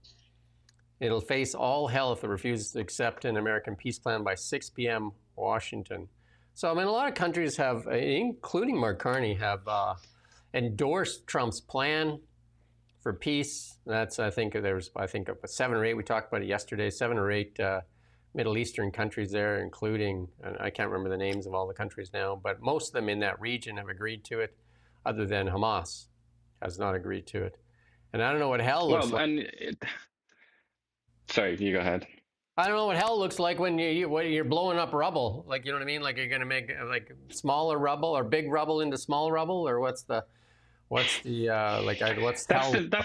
It'll face all hell if it refuses to accept an American peace plan by 6 p.m. Washington. So, I mean, a lot of countries have, including Mark Carney, have endorsed Trump's plan for peace. That's, I think, there's 7 or 8. We talked about it yesterday. 7 or 8 Middle Eastern countries there, including, and I can't remember the names of all the countries now, but most of them in that region have agreed to it, other than Hamas has not agreed to it. And I don't know what hell looks like. Sorry, you go ahead. I don't know what hell looks like when you're blowing up rubble. Like, you know what I mean? Like, you're going to make like smaller rubble or big rubble into small rubble, or what's hell? That's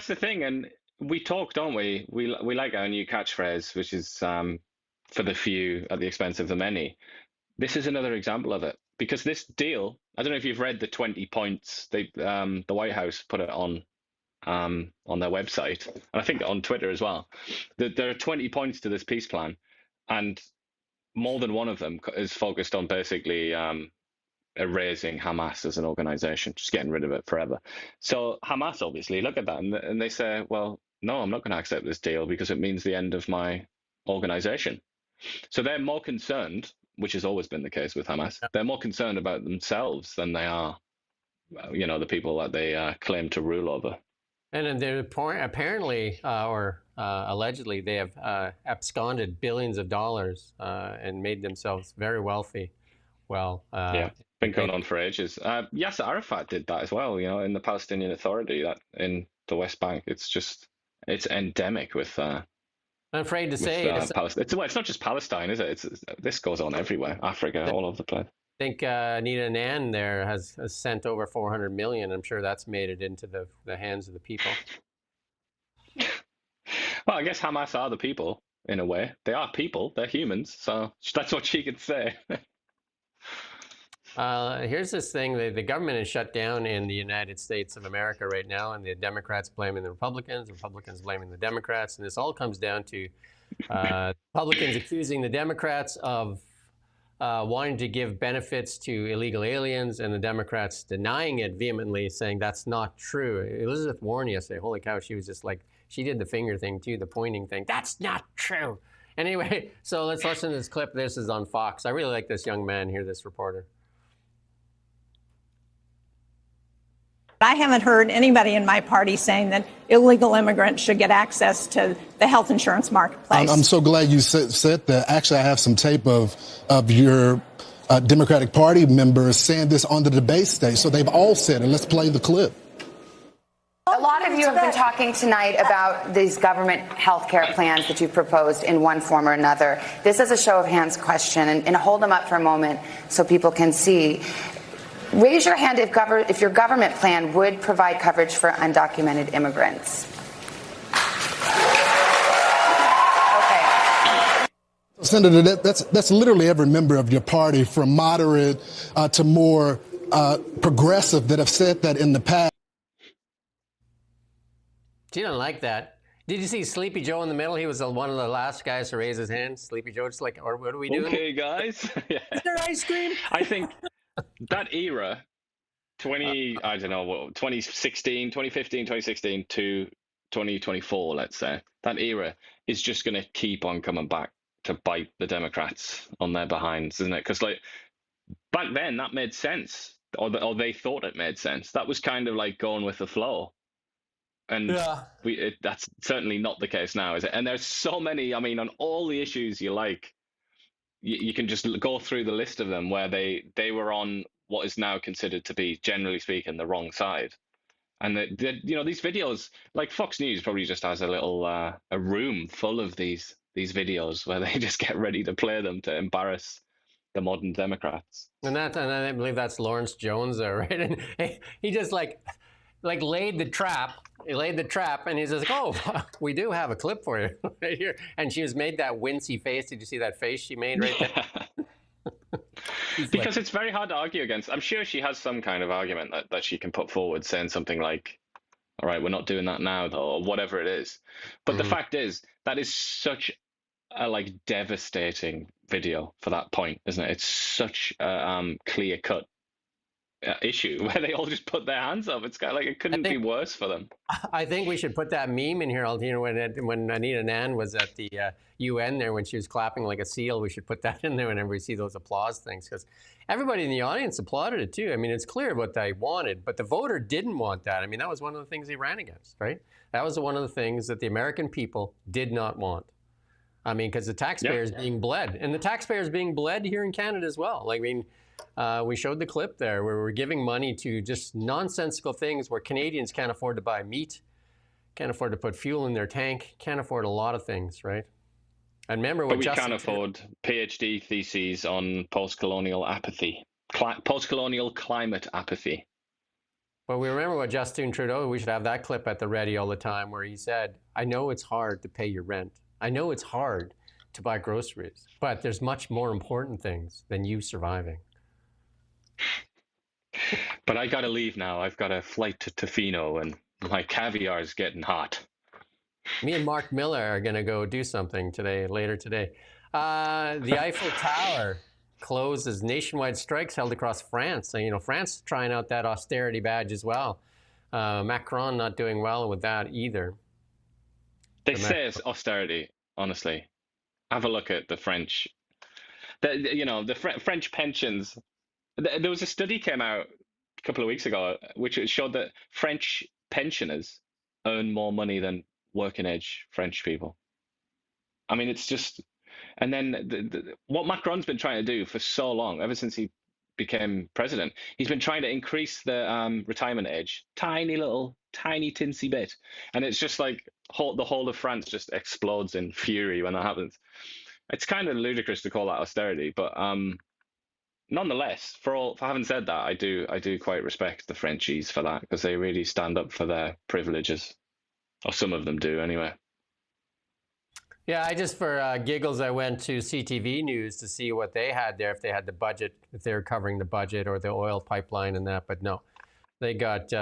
the thing, and we talk, don't we? We like our new catchphrase, which is for the few at the expense of the many. This is another example of it, because this deal, I don't know if you've read the 20 points. The White House put it on their website, and I think on Twitter as well. There are 20 points to this peace plan, and more than one of them is focused on basically erasing Hamas as an organization, just getting rid of it forever. So Hamas obviously look at that and they say, well, no, I'm not going to accept this deal because it means the end of my organization. So they're more concerned, which has always been the case with Hamas, they're more concerned about themselves than they are, the people that they claim to rule over. And then they're apparently, or allegedly, they have absconded billions of dollars and made themselves very wealthy. Well, been going on for ages. Yasser Arafat did that as well, in the Palestinian Authority, that in the West Bank. It's endemic with I'm afraid to say Palestine. It's not just Palestine, is it? This goes on everywhere, Africa, all over the place. I think Nina Nan there has sent over 400 million. I'm sure that's made it into the hands of the people. Well, I guess Hamas are the people, in a way. They are people. They're humans. So that's what she can say. Here's this thing. The government is shut down in the United States of America right now, and the Democrats blaming the Republicans blaming the Democrats, and this all comes down to Republicans accusing the Democrats of wanting to give benefits to illegal aliens, and the Democrats denying it vehemently, saying that's not true. Elizabeth Warren yesterday, holy cow, she was just like, she did the finger thing too, the pointing thing. That's not true. Anyway, so let's listen to this clip. This is on Fox. I really like this young man here, this reporter. I haven't heard anybody in my party saying that illegal immigrants should get access to the health insurance marketplace. I'm so glad you said that. Actually, I have some tape of your Democratic Party members saying this on the debate stage. So they've all said it. Let's play the clip. A lot of you have been talking tonight about these government health care plans that you've proposed in one form or another. This is a show of hands question, and hold them up for a moment so people can see. Raise your hand if your government plan would provide coverage for undocumented immigrants. Okay. Senator, that's literally every member of your party, from moderate to more progressive, that have said that in the past. She doesn't like that. Did you see Sleepy Joe in the middle? He was one of the last guys to raise his hand. Sleepy Joe, just like, or what are we doing? Okay, guys. Yeah. Is there ice cream? I think that era, 2016, 2015, 2016 to 2024, let's say, that era is just going to keep on coming back to bite the Democrats on their behinds, isn't it? Because back then that made sense, or they thought it made sense. That was kind of like going with the flow. And that's certainly not the case now, is it? And there's so many, on all the issues you like, you can just go through the list of them where they were on what is now considered to be, generally speaking, the wrong side. And these videos, like Fox News probably just has a little a room full of these videos where they just get ready to play them to embarrass the modern Democrats. And I believe that's Lawrence Jones there, right? And he just like laid the trap. He laid the trap, and he says, "Oh, we do have a clip for you right here." And she has made that wincy face. Did you see that face she made right there? Because it's very hard to argue against. I'm sure she has some kind of argument that she can put forward, saying something like, "All right, we're not doing that now," though, or whatever it is. But the fact is, that is such a devastating video for that point, isn't it? It's such a clear-cut issue where they all just put their hands up. It's kind of like it couldn't be worse for them. I think we should put that meme in here. When Anita Nan was at the UN there, when she was clapping like a seal, we should put that in there whenever we see those applause things, because everybody in the audience applauded it too. I mean, it's clear what they wanted, but the voter didn't want that. I mean, that was one of the things he ran against, right? That was one of the things that the American people did not want. I mean, because the taxpayers being bled, and the taxpayers being bled here in Canada as well. Like, I mean, we showed the clip there where we're giving money to just nonsensical things where Canadians can't afford to buy meat, can't afford to put fuel in their tank, can't afford a lot of things, right? And remember what But we can't afford PhD theses on post-colonial apathy, post-colonial climate apathy. But we remember what Justin Trudeau, we should have that clip at the ready all the time, where he said, "I know it's hard to pay your rent. I know it's hard to buy groceries, but there's much more important things than you surviving." But I gotta leave now. I've got a flight to Tofino, and my caviar is getting hot. Me and Mark Miller are going to go do something later today. The Eiffel Tower closed as nationwide strikes held across France. So, you know, France trying out that austerity badge as well. Macron not doing well with that either. They say it's austerity, honestly. Have a look at the French. The French pensions. There was a study came out a couple of weeks ago which showed that French pensioners earn more money than working age French people. I mean, it's just, and then what Macron's been trying to do for so long, ever since he became president, he's been trying to increase the retirement age, tiny tinsy bit, and it's just like the whole of France just explodes in fury when that happens. It's kind of ludicrous to call that austerity, but nonetheless, for having said that, I do quite respect the Frenchies for that, because they really stand up for their privileges. Or some of them do, anyway. Yeah, for giggles, I went to CTV News to see what they had there, if they had the budget, if they were covering the budget or the oil pipeline and that. But no, they got, it's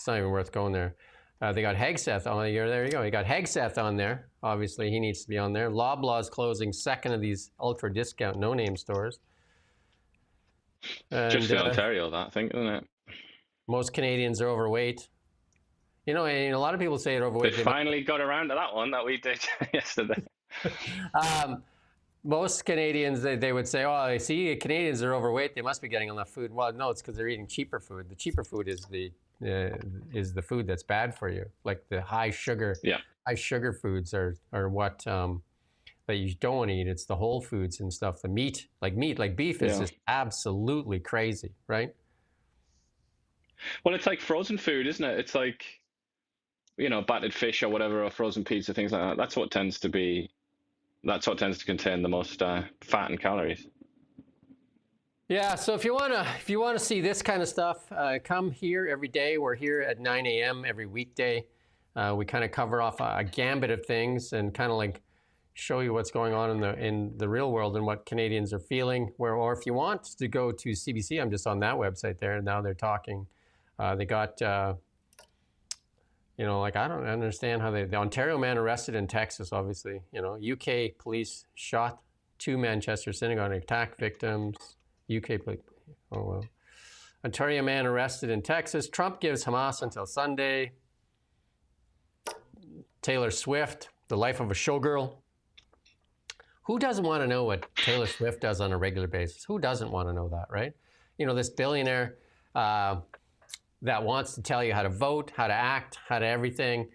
not even worth going there. They got Hegseth on there. There you go. You got Hegseth on there. Obviously, he needs to be on there. Loblaw's closing second of these ultra discount no-name stores. And, just in Ontario, that, I think, isn't it? Most Canadians are overweight. You know, and a lot of people say it overweight. They finally got around to that one that we did yesterday. Most Canadians, they would say, "Oh, I see Canadians are overweight. They must be getting enough food." Well, no, it's because they're eating cheaper food. The cheaper food is the food that's bad for you, like the high sugar foods are what that you don't want to eat. It's the whole foods and stuff. The meat, like beef, is just absolutely crazy, right? Well, it's like frozen food, isn't it? It's like, you know, battered fish or whatever, or frozen pizza, things like that. That's what tends to contain the most fat and calories. Yeah, so if you wanna see this kind of stuff, come here every day. We're here at 9 a.m. every weekday. We kind of cover off a gambit of things and kind of like show you what's going on in the real world and what Canadians are feeling. Or if you want to go to CBC, I'm just on that website there, and now they're talking. They got. You know, like, I don't understand how the Ontario man arrested in Texas, obviously. You know, UK police shot 2 Manchester synagogue attack victims. UK police, oh well. Ontario man arrested in Texas. Trump gives Hamas until Sunday. Taylor Swift, the life of a showgirl. Who doesn't want to know what Taylor Swift does on a regular basis? Who doesn't want to know that, right? You know, this billionaire that wants to tell you how to vote, how to act, how to everything.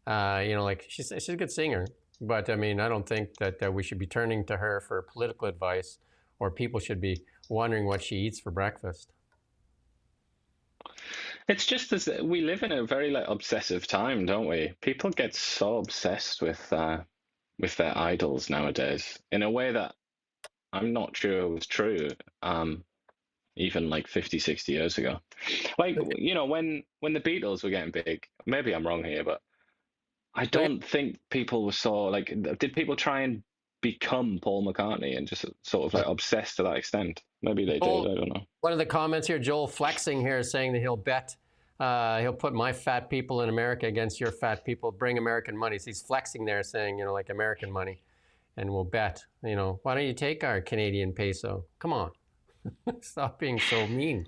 You know, like she's a good singer. But I mean, I don't think that we should be turning to her for political advice, or people should be wondering what she eats for breakfast. It's just as we live in a very obsessive time, don't we? People get so obsessed with their idols nowadays in a way that I'm not sure was true even 50, 60 years ago. When the Beatles were getting big, maybe I'm wrong here, but I don't think people were so did people try and become Paul McCartney and just sort of obsessed to that extent? Maybe they did, I don't know. One of the comments here, Joel flexing here, saying that he'll bet, he'll put my fat people in America against your fat people, bring American money. So he's flexing there saying, American money, and we'll bet, why don't you take our Canadian peso? Come on. Stop being so mean.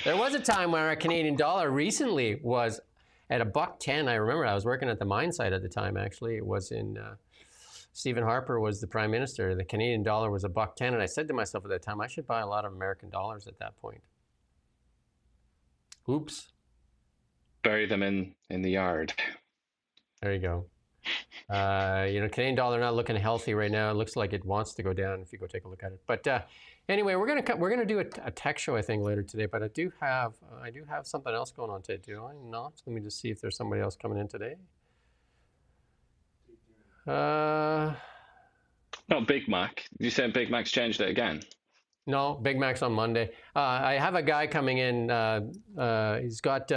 There was a time where our Canadian dollar recently was at $1.10. I remember I was working at the mine site at the time, actually. It was in, Stephen Harper was the prime minister. The Canadian dollar was $1.10. And I said to myself at that time, I should buy a lot of American dollars at that point. Oops. Bury them in the yard. There you go. Canadian dollar not looking healthy right now. It looks like it wants to go down if you go take a look at it. But anyway, we're gonna do a tech show, I think, later today. But I do have something else going on today. Do I not? Let me just see if there's somebody else coming in today. Not Big Mac. You saying Big Mac's changed it again? No, Big Mac's on Monday. I have a guy coming in. He's got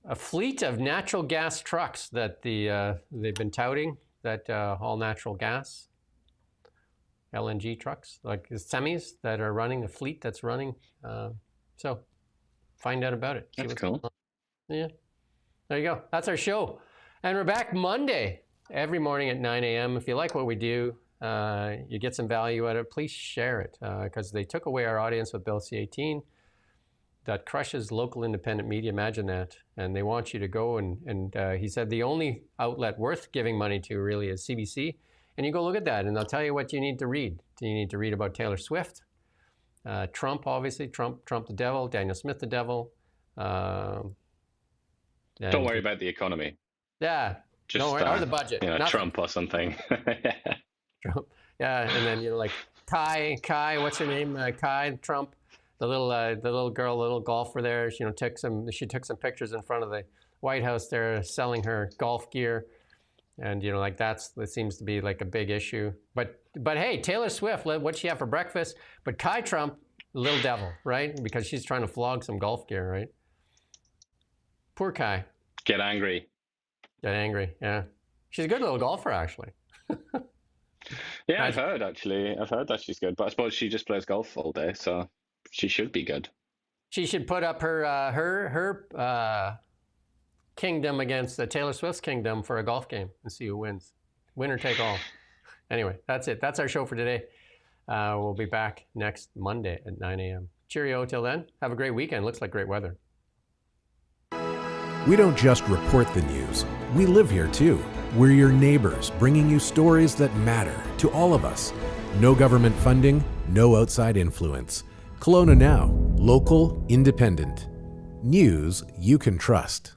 a fleet of natural gas trucks that they've been touting that haul natural gas, LNG trucks, like semis that are running, a fleet that's running. So find out about it. That's cool. Yeah, there you go. That's our show. And we're back Monday, every morning at 9 a.m. If you like what we do, you get some value out of it, please share it, because they took away our audience with Bill C-18. That crushes local independent media. Imagine that. And they want you to go and he said the only outlet worth giving money to really is CBC. And you go look at that and they'll tell you what you need to read. You need to read about Taylor Swift, Trump, obviously, Trump the devil, Daniel Smith the devil. Don't worry about the economy. Yeah. Just, don't worry, or the budget. Trump or something. Trump. Yeah. And then, Kai, what's her name? Kai, Trump. The little girl, the little golfer there, she took some pictures in front of the White House there selling her golf gear. And, that seems to be like a big issue. But hey, Taylor Swift, what'd she have for breakfast? But Kai Trump, little devil, right? Because she's trying to flog some golf gear, right? Poor Kai. Get angry. Yeah. She's a good little golfer, actually. Yeah, I've heard that she's good. But I suppose she just plays golf all day, so she should be good. She should put up her kingdom against Taylor Swift's kingdom for a golf game and see who wins. Winner take all. Anyway, that's it. That's our show for today. We'll be back next Monday at 9 a.m. Cheerio till then. Have a great weekend. Looks like great weather. We don't just report the news. We live here too. We're your neighbors, bringing you stories that matter to all of us. No government funding, no outside influence. Kelowna Now, local, independent. News you can trust.